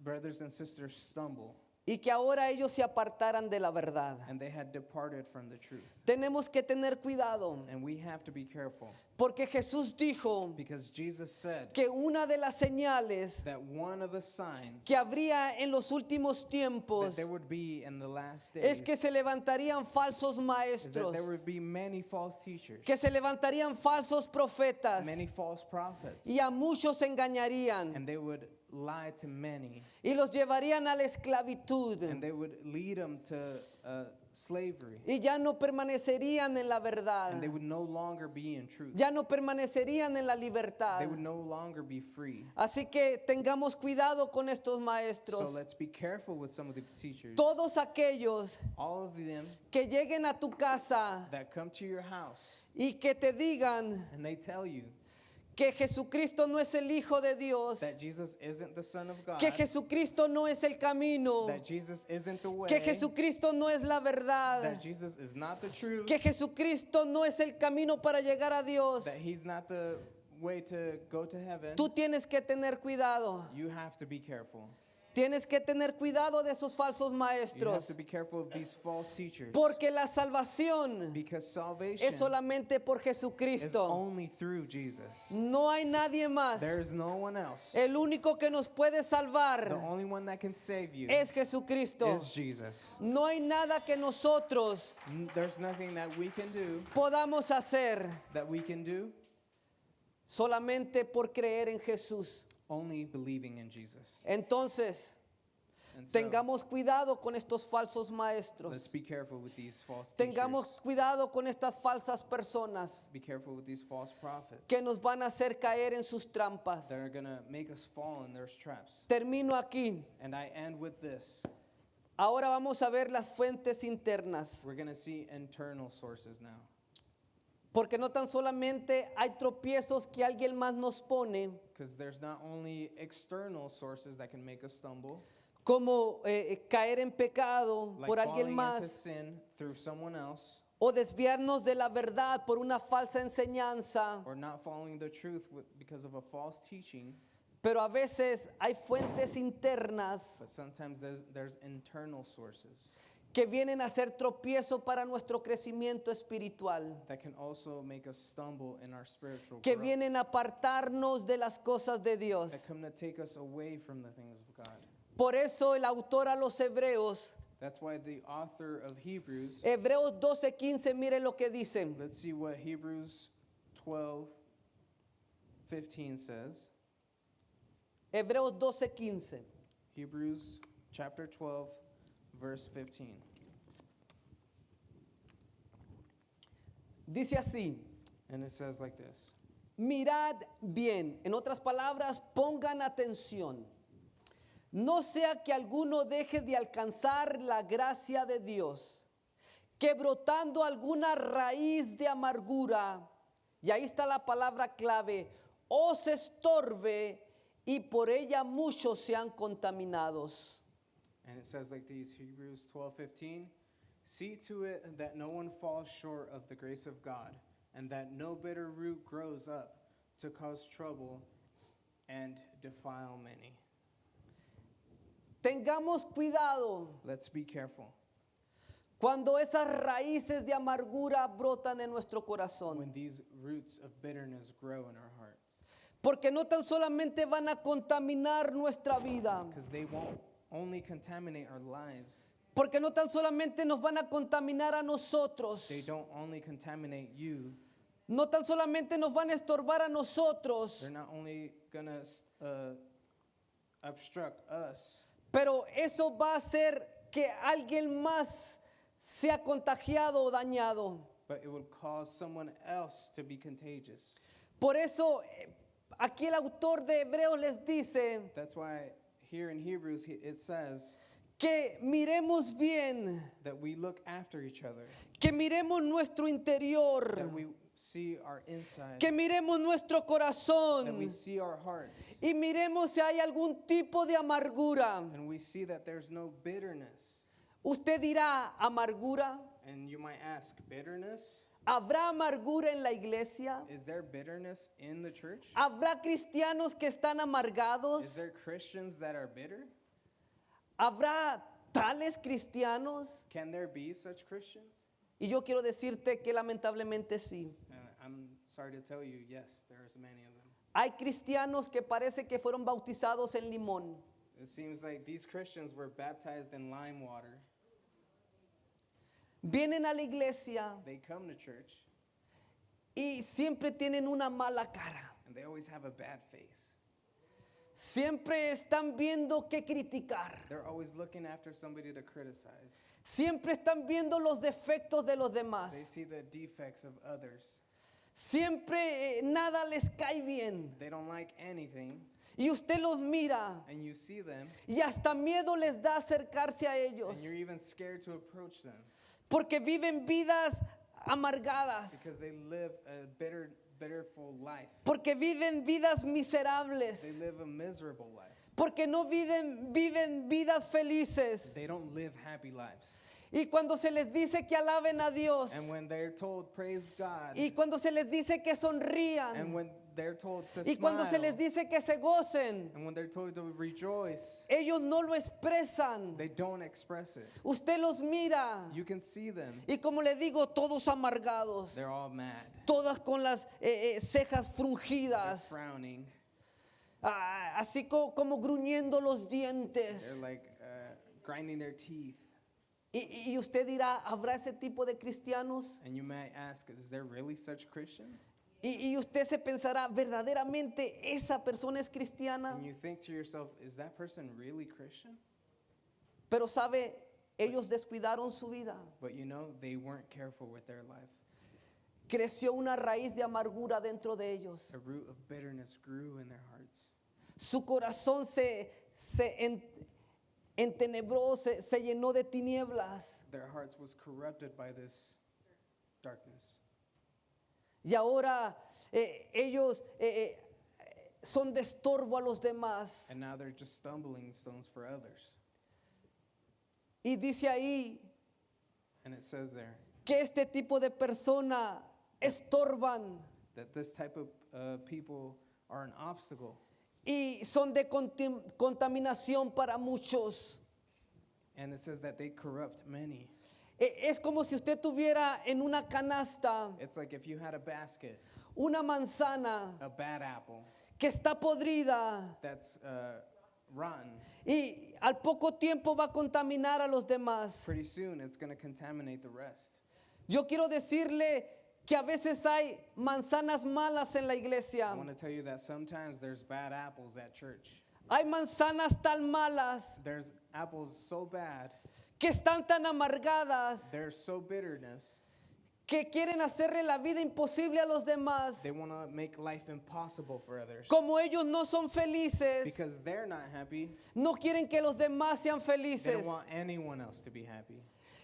brothers and sisters stumble, y que ahora ellos se apartaran de la verdad. and they had departed from the truth. Tenemos que tener cuidado And we have to be careful porque Jesús dijo because Jesus said que una de las señales that one of the signs que habría en los últimos that tiempos there would be in the last es days que se levantarían falsos is that maestros, there would be many false teachers, que se levantarían falsos profetas many false prophets, y a muchos engañarían. and they would lie to many, y los llevarían a la esclavitud and they would lead them to slavery, y ya no permanecerían en la verdad, and they would no longer be in truth. ya no permanecerían en la libertad. They would no longer be free. Así que tengamos cuidado con estos So maestros. let's be careful with some of the teachers. Todos aquellos All of them que lleguen a tu casa that come to your house y que te digan and they tell you que Jesucristo no es el Hijo de Dios, that Jesus isn't the Son of God, que Jesucristo no es el camino, that Jesus isn't the way, que Jesucristo no es la verdad, that Jesus is not the truth, que Jesucristo no es el camino para llegar a Dios. that he's not the way to go to heaven, Tú tienes que tener cuidado. you have to be careful. Tienes que tener cuidado de esos falsos You have maestros. to be careful of these false teachers. Porque la salvación Because salvation es solamente por is Jesucristo. only through Jesus. No hay nadie más. There is no one else. El único que nos puede The salvar only one that can save you es Jesucristo. is Jesus. No hay nada que nosotros There's nothing that we can do podamos hacer solamente por creer en Jesús. only believing in Jesus. Entonces, And so, tengamos cuidado con estos falsos let's maestros. be careful with these false Tengamos teachers. cuidado con estas falsas personas Be careful with these false prophets que nos van a hacer caer en sus trampas. that are going to make us fall in their traps. Termino aquí. And I end with this. Ahora vamos a ver las fuentes internas. We're going to see internal sources now. Porque no tan solamente hay tropiezos que alguien más nos pone, Because there's not only external sources that can make us stumble, como caer en pecado like por alguien falling into más, sin through someone else, o desviarnos de la verdad por una falsa enseñanza. or not following the truth because of a false teaching. Pero a veces hay fuentes internas But sometimes there's internal sources que vienen a ser tropiezo para nuestro crecimiento espiritual, that can also make us stumble in our spiritual que growth, vienen a apartarnos de las cosas de that Dios. come to take us away from the things of God. Por eso el autor a los Hebreos, That's why the author of Hebrews, Hebreos 12:15, mire lo que dicen. let's see what Hebrews 12:15 says. Hebreos 12:15. Hebrews chapter 12, verse 15. Dice así: And it says like this. mirad bien, en otras palabras, pongan atención. No sea que alguno deje de alcanzar la gracia de Dios, que brotando alguna raíz de amargura, y ahí está la palabra clave, os estorbe y por ella muchos sean contaminados. And it says like these, Hebrews 12:15. See to it that no one falls short of the grace of God, and that no bitter root grows up to cause trouble and defile many. Tengamos cuidado Let's be careful cuando esas raíces de amargura brotan en nuestro corazón. when these roots of bitterness grow in our hearts, Porque no tan solamente van a contaminar nuestra vida, because they won't only contaminate our lives, porque no tan solamente nos van a contaminar a nosotros, they don't only contaminate you, no tan solamente nos van a estorbar a nosotros, they're not only going to obstruct us, pero eso va a hacer que alguien más sea contagiado o dañado. but it will cause someone else to be contagious. Por eso aquí el autor de Hebreos les dice That's why here in Hebrews it says que miremos bien, that we look after each other, que miremos nuestro interior, that we see our inside, que miremos nuestro that corazón we see our hearts, y miremos si hay algún tipo de amargura. and we see that there's no bitterness. Usted dirá, ¿amargura? And you might ask, bitterness? ¿Habrá amargura en la iglesia? Is there bitterness in the church? ¿Habrá cristianos que están Is amargados? there Christians that are bitter? ¿Habrá tales cristianos? Can there be such Christians? Y yo quiero decirte que lamentablemente sí. And I'm sorry to tell you, yes, there's many of them. Hay cristianos que parece que fueron bautizados en limón. It seems like these Christians were baptized in lime water. Vienen a la iglesia They come to church, y siempre tienen una mala cara. and they always have a bad face. Siempre están viendo qué criticar. They're always looking after somebody to criticize. Siempre están viendo los defectos de los They demás. see the defects of others. Siempre nada les cae bien. They don't like anything, Y usted los mira and you see them, y hasta miedo les da acercarse a and ellos. you're even scared to approach them Porque viven vidas amargadas. because they live a bitterful life. Porque viven vidas They miserables. live a miserable life. Porque no viven vidas felices. They don't live happy lives. Y cuando se les dice que alaben a Dios, And when they're told praise God, y cuando se les dice que and sonrían, when they're told to y cuando se les smile, dice que se gocen, and when they're told to rejoice, ellos no lo expresan. they don't express it. Usted los mira You can see them. y como le digo, todos amargados, They're all mad. todas con las cejas They're fruncidas, frowning. así como gruñendo los dientes. They're like grinding their teeth. Y usted dirá, ¿habrá ese tipo de cristianos? And you may ask, is there really such Christians? Y usted se pensará, ¿verdaderamente esa persona es cristiana? And you think to yourself, is that person really Christian? Pero sabe, ellos descuidaron su vida. But you know, they weren't careful with their life. Creció una raíz de amargura dentro de ellos. A root of bitterness grew in their hearts. Su corazón se entenebró, se llenó de tinieblas. Their hearts was corrupted by this darkness. Y ahora ellos son de estorbo a los demás. And now they're just stumbling stones for others. Y dice ahí And it says there que este tipo de persona estorban that this type of people are an obstacle. y son de contaminación para muchos. And it says that they corrupt many. Es como si usted tuviera en una canasta It's like if you had a basket, una manzana a bad apple que está podrida that's rotten. y al poco tiempo va a contaminar a los demás. Pretty soon it's going to contaminate the rest. Yo quiero decirle que a veces hay manzanas malas en la iglesia. I want to tell you that sometimes there's bad apples at church. Hay manzanas tan malas There's apples so bad, que están tan amargadas they're so bitterness, que quieren hacerle la vida imposible a los demás. they want to make life impossible for others. Como ellos no son felices, Because they're not happy, no quieren que los demás sean they felices. don't want anyone else to be happy.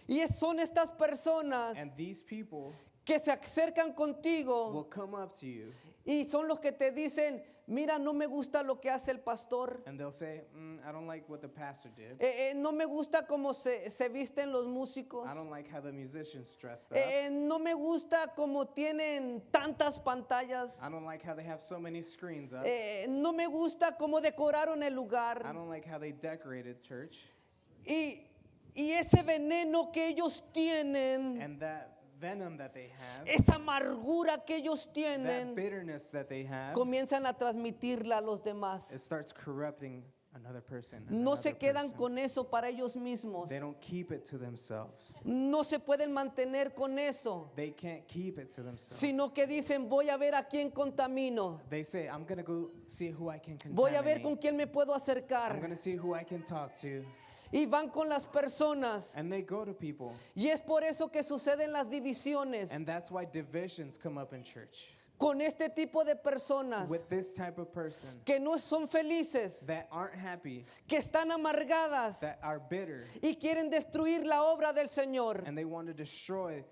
Y son estas personas And these people que se acercan will contigo come up to you y son los que te dicen, mira, no me gusta lo que hace el pastor. and they'll say, I don't like what the pastor did. No me gusta cómo se visten los músicos. I don't like how the musicians dressed up. No me gusta cómo tienen tantas pantallas. I don't like how they have so many screens up. No me gusta cómo decoraron el I lugar. don't like how they decorated church. Y ese veneno que ellos tienen, And that venom that they have, esa amargura que ellos that tienen, bitterness that they have, comienzan a transmitirla a los demás. it starts corrupting another person. and No another se quedan person. con eso para ellos mismos. They don't keep it to themselves. No se pueden mantener con eso, They can't keep it to themselves. sino que dicen, voy a ver a quién contamino. They say, I'm going to go see who I can Voy a ver con contaminate. quién me puedo I'm acercar. going to see who I can talk to. Y van con las personas. And they go to people. Y es por eso que suceden las divisiones And that's why divisions come up in church. con este tipo de personas With this type of person que no son felices, that aren't happy, que están amargadas that are bitter, y quieren destruir la obra del Señor. and they want to destroy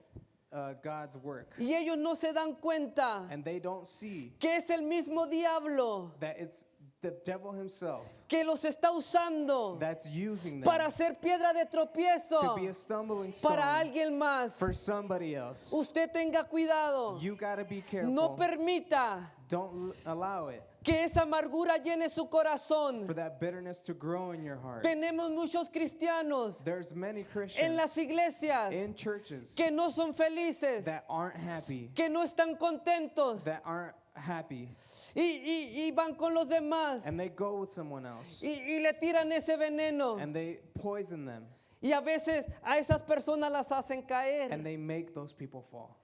God's work. Y ellos no se dan cuenta And they don't see que es el mismo diablo that it's the devil himself que los está usando that's using them para hacer piedra de to tropiezo be a stumbling para stone alguien más. for somebody else. Usted tenga cuidado. You got to be careful. No permita Don't allow it que esa amargura llene su corazón. for that bitterness to grow in your heart. Tenemos muchos cristianos There's many en Christians las iglesias in churches que no son felices, that aren't happy, que no están contentos that aren't happy, y van con los demás and they go with someone else y le tiran ese veneno. and they poison them Y a veces a esas personas las hacen caer and they make those people fall,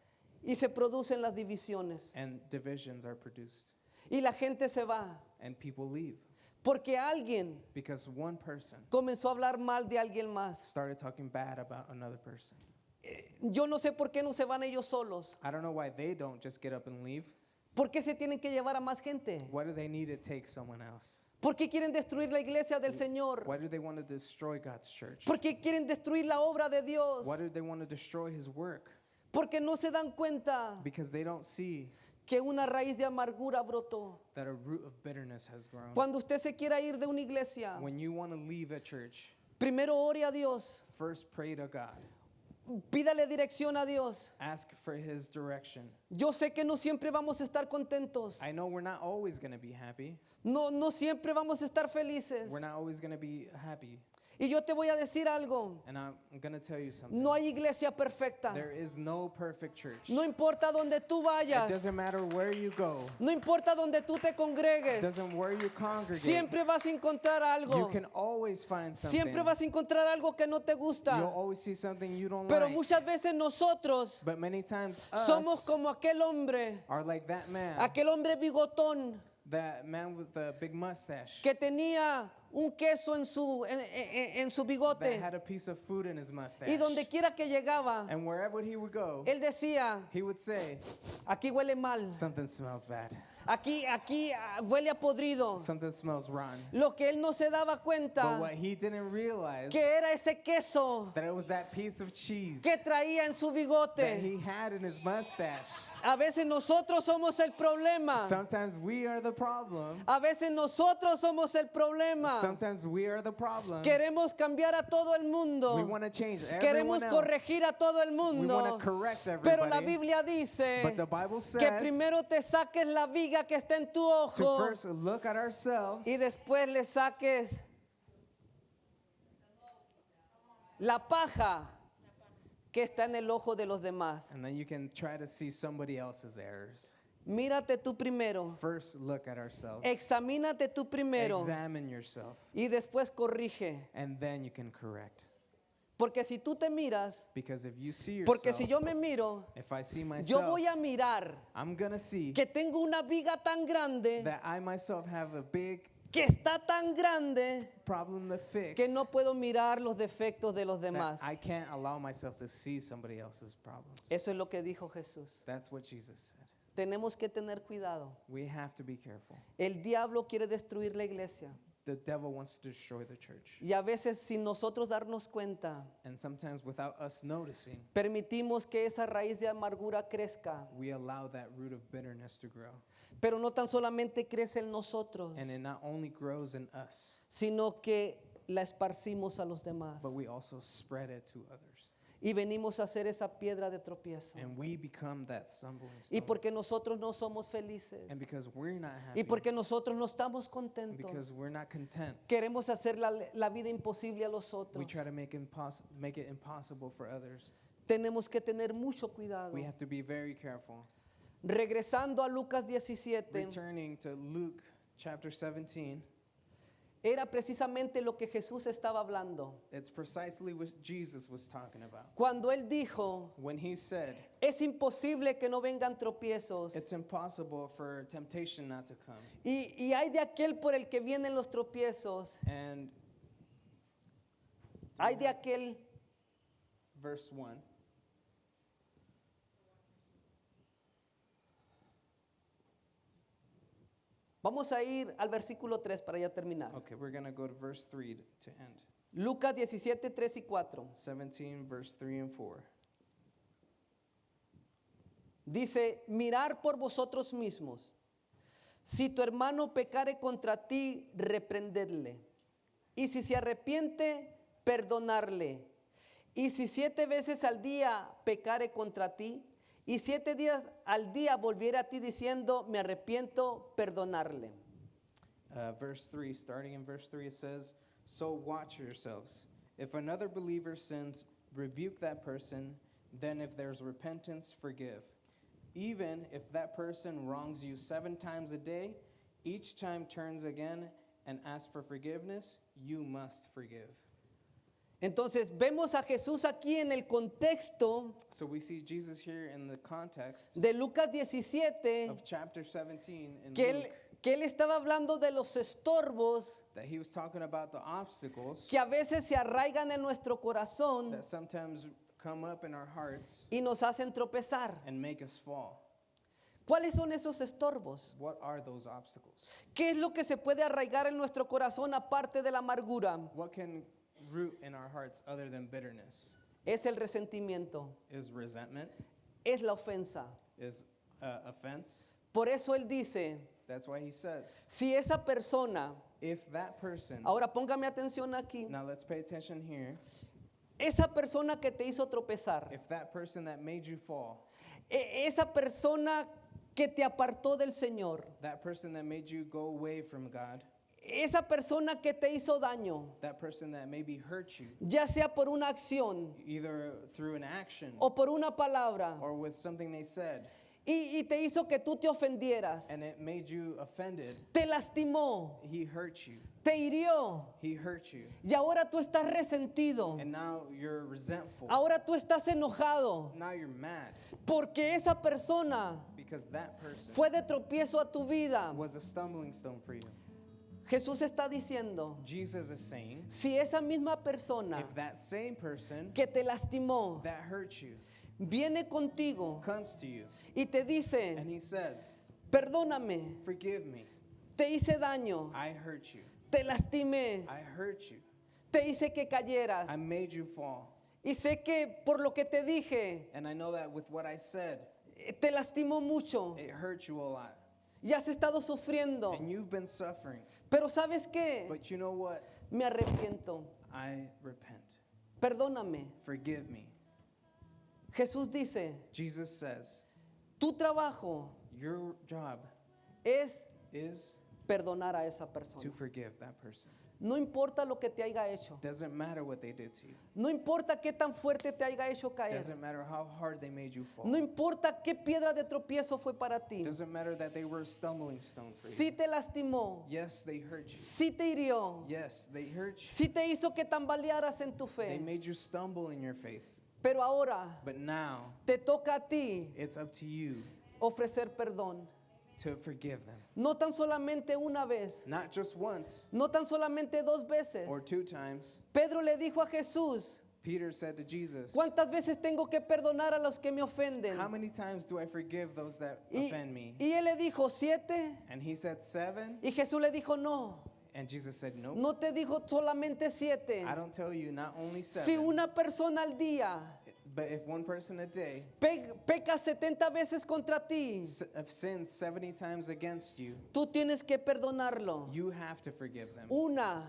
y se producen las divisiones. and divisions are produced Y la gente se va. and people leave Porque alguien because one person comenzó a hablar mal de alguien más. started talking bad about another person. Yo no sé por qué no se van ellos solos. I don't know why they don't just get up and leave. ¿Por qué se tienen que llevar a más gente? Why do they need to take someone else? ¿Por qué quieren destruir la iglesia del Señor? Why do they want to destroy God's church? ¿Por qué quieren destruir la obra de Dios? Why do they want to destroy his work? Porque no se dan cuenta Because they don't see que una raíz de amargura brotó. that a root of bitterness has grown. Cuando usted se quiera ir de una iglesia, When you want to leave a church, primero ore a Dios, first pray to God. pídale dirección a Dios. Ask for his direction. Yo sé que no siempre vamos a estar contentos. I know we're not always going to be happy. No siempre vamos a estar felices. We're not always going to be happy. Y yo te voy a decir algo. And I'm going to tell you something. No hay iglesia perfecta. There is no perfect church. No importa donde tú It vayas. doesn't matter where you go. No importa donde tú te It congregues. doesn't where you congregate. Siempre vas a encontrar You algo. can always find something. Siempre vas a encontrar algo que no te You'll gusta. always see something you don't Pero like. muchas veces nosotros But many times somos us como aquel hombre, are like that man. aquel hombre bigotón That man with the big mustache. que tenía un queso en su That bigote. had a piece of food in his mustache. Y donde quiera que llegaba, And wherever he would go, él decía, he would say, aquí huele mal, something smells bad. aquí huele a podrido. Something smells rotten. Lo que él no se daba But cuenta what he didn't realize, que era ese queso that it was that piece of cheese que traía en su that bigote. he had in his mustache. A veces nosotros somos el problema. Sometimes we are the problem. A veces nosotros somos el problema. Sometimes we are the problem. Queremos cambiar a todo el We mundo. want to change Queremos everyone else. corregir a todo el We mundo. want to correct Pero la everybody. Biblia dice But the Bible que says primero te saques la viga que está en tu to ojo first look at ourselves y después le saques la paja que está en el ojo de los demás. and then you can try to see somebody else's errors. Mírate tú primero. First look at ourselves. Examínate tú primero Examine yourself y después corrige. and then you can correct. Porque si tú te miras, Because if you see porque si yourself, yo me miro, if I see myself, yo voy a mirar I'm going to see que tengo una viga tan grande, that I myself have a big que está tan grande, problem to fix, que no puedo mirar los defectos de los that demás. I can't allow myself to see somebody else's problems. Eso es lo que dijo Jesús. That's what Jesus said. Tenemos que tener cuidado. We have to be careful. El diablo quiere destruir la iglesia. The devil wants to destroy the church. Y a veces sin nosotros darnos cuenta, And sometimes without us noticing, permitimos que esa raíz de amargura crezca. we allow that root of bitterness to grow. Pero no tan solamente crece en nosotros, And it not only grows in us, sino que la esparcimos a los demás. but we also spread it to others. Y venimos a ser esa piedra de tropiezo. And we become that stumbling Y stone. porque nosotros no somos felices. And because we're not Y happy, porque nosotros no estamos and contentos. because we're not content, Queremos hacer la vida imposible a los we otros. try to make it impossible for others. Tenemos que tener mucho cuidado. We have to be very careful. Regresando a Lucas 17, Returning to Luke chapter 17, era precisamente lo que Jesús estaba hablando. it's precisely what Jesus was talking about. Cuando él dijo, When he said, es imposible que no vengan tropiezos. it's impossible for temptation not to come. Y hay de aquel por el que vienen los tropiezos. And Hay de aquel verse 1. Vamos a ir al versículo 3 para ya terminar. Okay, we're going to go to verse 3 to end. Lucas 17, 3 y 4. 17, verse 3 and 4. Dice, mirar por vosotros mismos. Si tu hermano pecare contra ti, reprendedle. Y si se arrepiente, perdonarle. Y si 7 veces al día pecare contra ti, y 7 días al día volviere a ti diciendo, me arrepiento, perdonarle. Verse 3, starting in verse 3, it says, so watch yourselves. If another believer sins, rebuke that person. Then if there's repentance, forgive. Even if that person wrongs you 7 times a day, each time turns again and asks for forgiveness, you must forgive. Entonces vemos a Jesús aquí en el contexto So we see Jesus here in the context de Lucas 17, of chapter 17 in que él Luke, que él estaba hablando de los estorbos that he was talking about the obstacles que a veces se arraigan en nuestro corazón that sometimes come up in our hearts y nos hacen tropezar. and make us fall. ¿Cuáles son esos estorbos? What are those obstacles? ¿Qué es lo que se puede arraigar en nuestro corazón aparte de la amargura? What can root in our hearts other than bitterness? Es el resentimiento, Is resentment, es la ofensa. is offense. Por eso él dice, That's why he says, si esa persona, if that person, ahora póngame atención aquí, now let's pay attention here, esa persona que te hizo tropezar, if that person that made you fall, esa persona que te apartó del Señor, that person that made you go away from God, esa persona que te hizo daño, that person that maybe hurt you, ya sea por una acción either through an action o por una palabra, or with something they said, y te hizo que tú te ofendieras, and it made you offended, te lastimó, he hurt you, te hirió, he hurt you, y ahora tú estás resentido, and now you're resentful, ahora tú estás enojado, now you're mad, porque esa persona because that person fue de tropiezo a tu vida. was a stumbling stone for you. Jesús está diciendo, Jesus is saying, si esa misma persona if that same person que te lastimó that hurt you viene contigo comes to you y te dice, and he says, perdóname, forgive me, te hice daño, I hurt you, te lastimé, I hurt you, te hice que cayeras, I made you fall, y sé que por lo que te dije, and I know that with what I said, te lastimó mucho it hurt you a lot, y has estado sufriendo, and you've been suffering, pero ¿sabes qué? but you know what? Me arrepiento, I repent, perdóname. forgive me. Jesús dice, Jesus says, tu trabajo your job es is perdonar a esa to persona. forgive that person. No importa lo que te haya hecho. Doesn't matter what they did to you. No importa qué tan fuerte te haya hecho caer. Doesn't matter how hard they made you fall. No importa qué piedra de tropiezo fue para ti. Doesn't matter that they were a stumbling stone for Si you. te lastimó, Yes, they hurt you. si te hirió, Yes, they hurt you. si te hizo que tambalearas en tu They fe. made you stumble in your faith. Pero ahora But now te toca a ti it's up to you ofrecer perdón. to forgive them. No tan solamente una vez, Not just once no tan solamente dos veces. or 2 times. Pedro le dijo a Jesús, Peter said to Jesus, ¿cuántas veces tengo que perdonar a los que me ofenden? how many times do I forgive those that Y, offend me? y él le dijo, 7. And he said 7. Y Jesús le dijo, no, And Jesus said, nope. no te dijo solamente 7. I don't tell you not only 7. Si una persona al día But if one person a day peca 70 veces contra ti, sins 70 times against you, tú tienes que perdonarlo. you have to forgive them. Una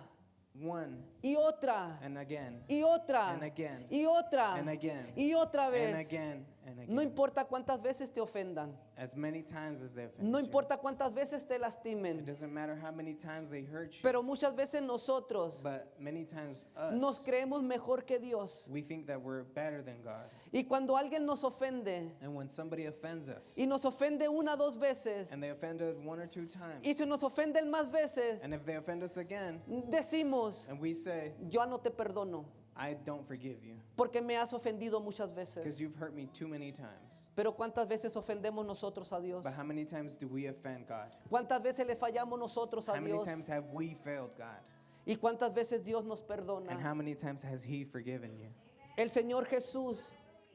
One y otra and again y otra and again y otra and again y otra and vez. again and again. No importa cuántas veces te ofendan. As many times as they offend No you. importa cuántas veces te It lastimen. doesn't matter how many times they hurt you. Pero muchas veces nosotros But many times nos us, creemos mejor que Dios. we think that we're better than God. Y cuando alguien nos ofende And when somebody offends us, y nos ofende una o dos veces, and they offend us 1 or 2 times, y si nos ofenden más veces, and if they offend us again, decimos, and we say, yo no te perdono I don't forgive you, porque me has ofendido muchas because veces. you've hurt me too many times. Pero ¿cuántas veces ofendemos nosotros a Dios? But how many times do we offend God? ¿Cuántas veces le fallamos nosotros a How many Dios? times have we failed God? ¿Y cuántas veces Dios nos And perdona? how many times has He forgiven you? El Señor Jesús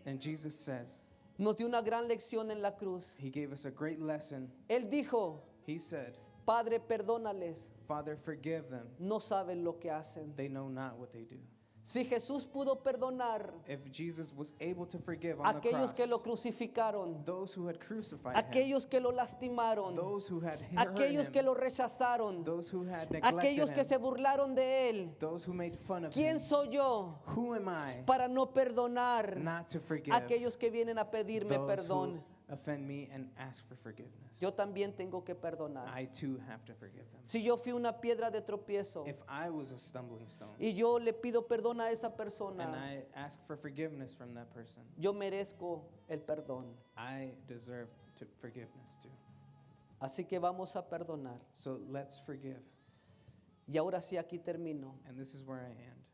And Jesus says, nos dio una gran lección en la cruz. He gave us a great lesson. Él dijo, He said, Padre, perdónales, Father, forgive them. no saben lo que hacen. They know not what they do. Si Jesús pudo perdonar If Jesus was able to forgive on a the aquellos que lo cross, crucificaron, those who had crucified Him, aquellos que lo lastimaron, those who had hurt aquellos que Him, lo rechazaron, those who had neglected aquellos que Him, se burlaron de Él. those who made fun of ¿Quién Him, soy yo who am I para no perdonar not to forgive a aquellos que vienen a pedirme those perdón? who offend me and ask for forgiveness? Yo también tengo que perdonar. I too have to forgive them. Si yo fui una piedra de tropiezo If I was a stumbling stone y yo le pido perdón a esa and persona, I ask for forgiveness from that person, yo merezco el perdón. I deserve forgiveness too. Así que vamos a perdonar. So let's forgive. Y ahora sí, aquí termino. And this is where I end.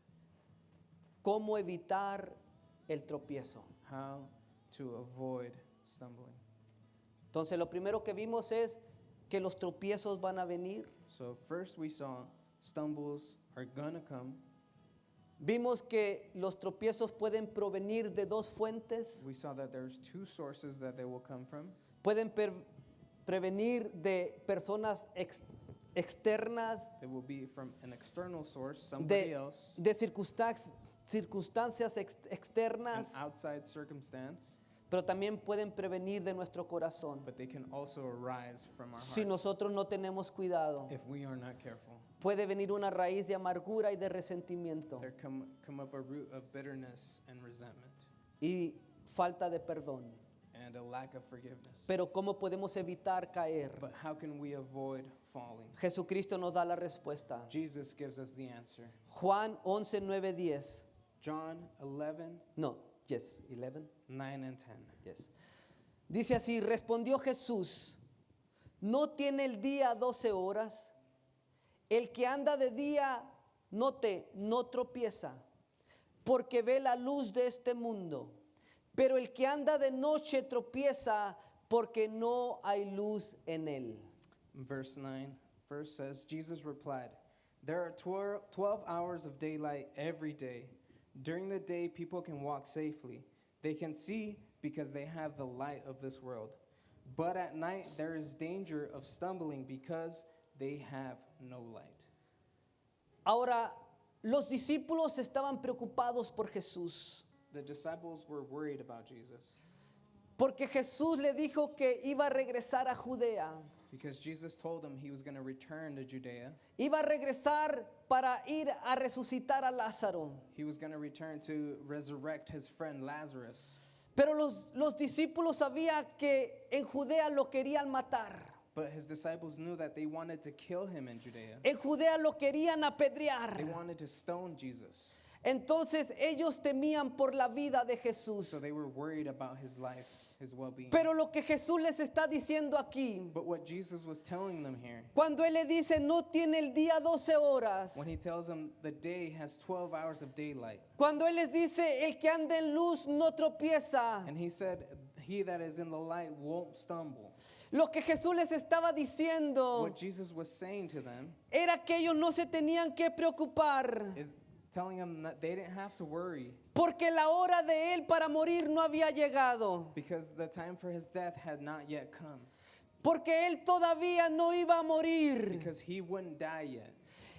¿Cómo evitar el tropiezo? How to avoid stumbling. Entonces, lo primero que vimos es que los tropiezos van a venir. So first we saw stumbles are gonna come. Vimos que los tropiezos pueden provenir de dos fuentes. We saw that there's two sources that they will come from. Pueden prevenir de personas externas, They will be from an external source, somebody else, de circunstancias an externas, outside circumstance, pero también pueden prevenir de nuestro corazón. but they can also arise from our Si hearts nosotros no tenemos cuidado, if we are not careful. puede venir una raíz de amargura y de resentimiento There come up a root of bitterness and resentment y falta de perdón. and a lack of forgiveness. Pero ¿cómo podemos evitar caer? But how can we avoid falling? Jesucristo nos da la respuesta. Jesus gives us the answer. Juan 11, 9, 10. John 11, No, yes, 11. 9 and 10. Yes. Dice así, respondió Jesús, ¿no tiene el día 12 horas? El que anda de día no tropieza, porque ve la luz de este mundo. Pero el que anda de noche tropieza, porque no hay luz en él. Verse 9 first says, Jesus replied, there are 12 hours of daylight every day. During the day, people can walk safely. They can see because they have the light of this world. But at night, there is danger of stumbling because they have no light. Ahora, los discípulos estaban preocupados por Jesús, The disciples were worried about Jesus porque Jesús le dijo que iba a regresar a Judea. because Jesus told them he was going to return to Judea. Iba a regresar para ir a resucitar a Lázaro. He was going to return to resurrect his friend Lazarus. Pero los discípulos sabían que en Judea lo querían matar. But his disciples knew that they wanted to kill him in Judea. En Judea lo querían apedrear. They wanted to stone Jesus. Entonces ellos temían por la vida de Jesús. So they were worried about his life, his well-being. Pero lo que Jesús les está diciendo aquí, But what Jesus was telling them here, cuando Él le dice, no tiene el día 12 horas. when he tells them the day has 12 hours of daylight, Cuando Él les dice, el que anda en luz no tropieza. and he said, he that is in the light won't stumble. Lo que Jesús les estaba diciendo What Jesus was saying to them era que ellos no se tenían que preocupar. is telling them that they didn't have to worry Porque la hora de Él para morir no había llegado. because the time for his death had not yet come, Porque Él todavía no iba a morir. because he wouldn't die yet.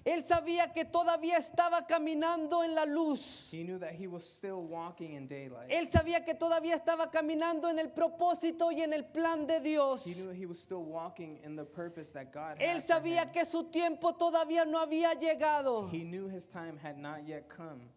Él sabía que todavía estaba caminando en la luz. He knew that he was still walking in daylight. Él sabía que todavía estaba caminando en el propósito y en el plan de Dios. He knew he was still walking in the purpose that God Él had for sabía him. que su tiempo todavía no había llegado. He knew his time had not yet come.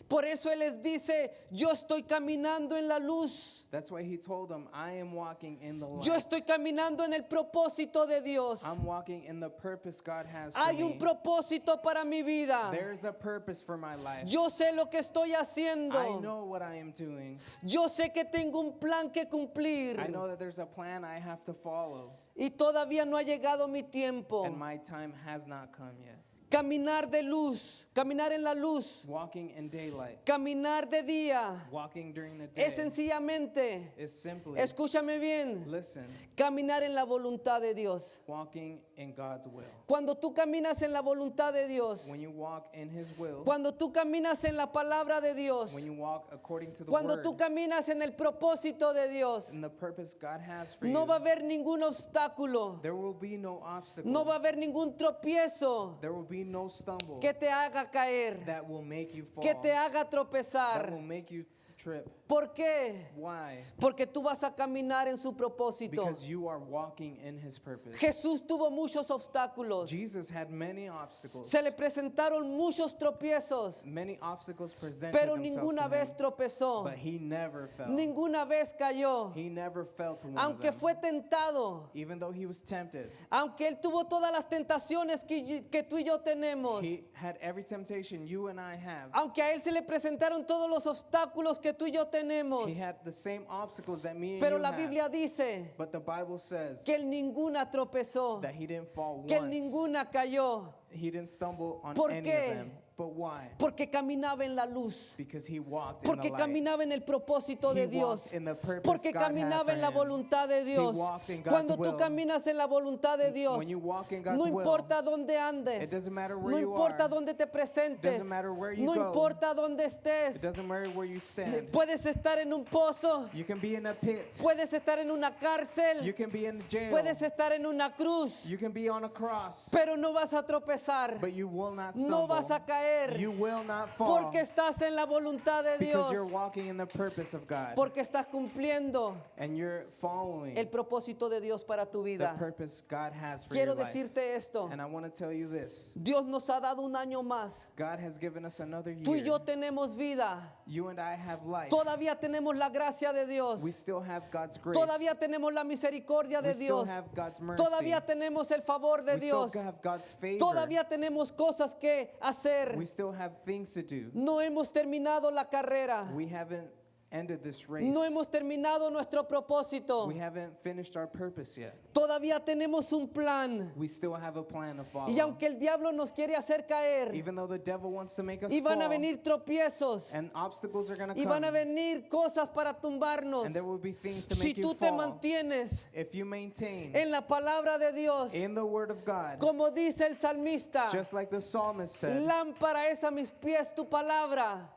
Por eso Él les dice, yo estoy caminando en la luz. That's why he told them, I am walking in the light. Yo estoy caminando en el propósito de Dios. I'm walking in the purpose God has for Hay un me. propósito para mi vida. There's a purpose for my life. Yo sé lo que estoy I haciendo. know what I am doing. Yo sé que tengo un plan que cumplir. I know that there's a plan I have to follow, Y todavía no ha llegado mi tiempo. and my time has not come yet. Caminar de luz, caminar en la luz, Walking in daylight, caminar de día. walking during the day Es sencillamente, is simply, escúchame bien, listen, caminar en la voluntad de Dios. walking in God's will. Cuando tú caminas en la voluntad de Dios, When you walk in his will, cuando tú caminas en la palabra de Dios, when you walk according to the cuando word tú caminas en el propósito de Dios, and the purpose God has for no you, va a haber ningún obstáculo, there will be no obstacle. no va a haber ningún tropiezo There will be no stumble que te haga caer, that will make you fall, que te haga that tropezar. will make you trip. ¿Por qué? Why? Porque tú vas a caminar en su propósito. Because you are walking in his purpose. Jesús tuvo muchos obstáculos. Jesus had many obstacles. Se le presentaron muchos tropiezos, Many obstacles presented pero themselves ninguna to vez him, tropezó. but he never fell. Ninguna vez cayó. He never fell to one of Aunque them. fue tentado, Even though he was tempted, aunque él tuvo todas las tentaciones que tú y yo tenemos, he had every temptation you and I have. aunque a él se le presentaron todos los obstáculos que tú y yo tenemos, He had the same obstacles that me and pero you la have. Biblia dice But the Bible says que él ninguna tropezó, that he didn't fall que él once. ninguna cayó. He didn't stumble on ¿Por any qué? of them. But why? Porque caminaba en la luz. Because he walked in the Porque light. caminaba en el propósito de He Dios. walked in the purpose Porque God had caminaba for en la him. voluntad de Dios. walked in God's Cuando tú will. caminas en la voluntad de Dios, When you walk in God's no will, importa dónde andes, it doesn't matter where no you importa are. dónde te presentes, Doesn't matter where you no go. importa dónde It estés. doesn't matter where you stand. Puedes estar en un pozo, You can be in a pit. puedes estar en una You cárcel, can be in jail. puedes estar en una cruz, You can be on a cross. pero no vas a tropezar, But you will not no stumble. vas a caer, You will not fall. porque estás en la voluntad de Because you're Dios, walking in the purpose of God. porque estás cumpliendo And you're following el propósito de Dios para tu the vida. purpose God has for Quiero your life. decirte esto, And I want to tell you this. Dios nos ha dado un año más. God has given us another Tú y year. yo tenemos vida. You and I have life. Todavía tenemos la gracia de Dios. We still have God's grace. Todavía tenemos la misericordia de We still Dios. have God's mercy. Todavía tenemos el favor de We still Dios. have God's favor. Todavía tenemos cosas que hacer. We still have things to do. No hemos terminado la carrera. We haven't ended this race. No hemos terminado nuestro propósito. We haven't finished our purpose yet. Todavía tenemos un plan. We still have a plan to follow. Y aunque el diablo nos quiere hacer caer, Even though the devil wants to make us y van a fall, venir tropiezos, and obstacles are going to y van a come, venir cosas para tumbarnos. and there will be things to Si make you tú te fall. mantienes If you maintain en la palabra de Dios, in the word of God, como dice el salmista, just like the psalmist said, lámpara es a mis pies tu palabra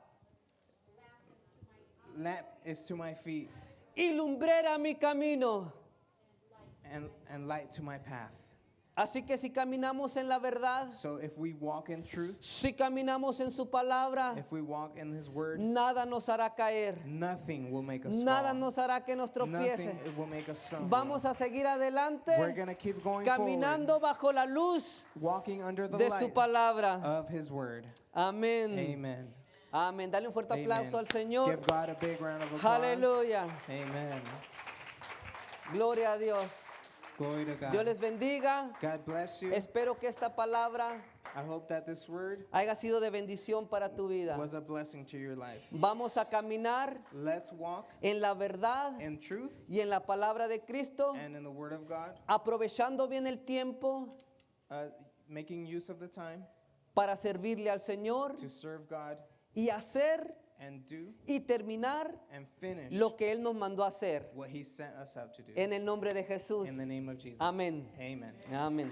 lamp is to my feet y lumbrera mi camino. and light to my path. Así que si caminamos en la verdad, So if we walk in truth, si caminamos en su palabra, if we walk in his word, nada nos hará caer, nothing will make us nada fall. nos hará que nos tropiece. Nothing will make us stumble. Vamos a seguir adelante, We're going to keep going caminando bajo la luz forward, walking under the de su light palabra. of his word. Amén. Amen. Amén. Dale un fuerte Amen. aplauso al Señor. Give God a big round of applause. Aleluya. Amen. Gloria a Dios. Glory to God. Dios les bendiga. God bless you. Espero que esta palabra I hope that this word haya sido de bendición para tu vida. was a blessing to your life. Vamos a caminar Let's walk en la verdad in truth y en la palabra de Cristo, and in the word of God, aprovechando bien el tiempo making use of the time para servirle al Señor to serve God y hacer and do y terminar and finish lo que Él nos mandó a hacer. what he sent us out to do. En el nombre de Jesús. In the name of Jesus. Amén. Amen. Amén.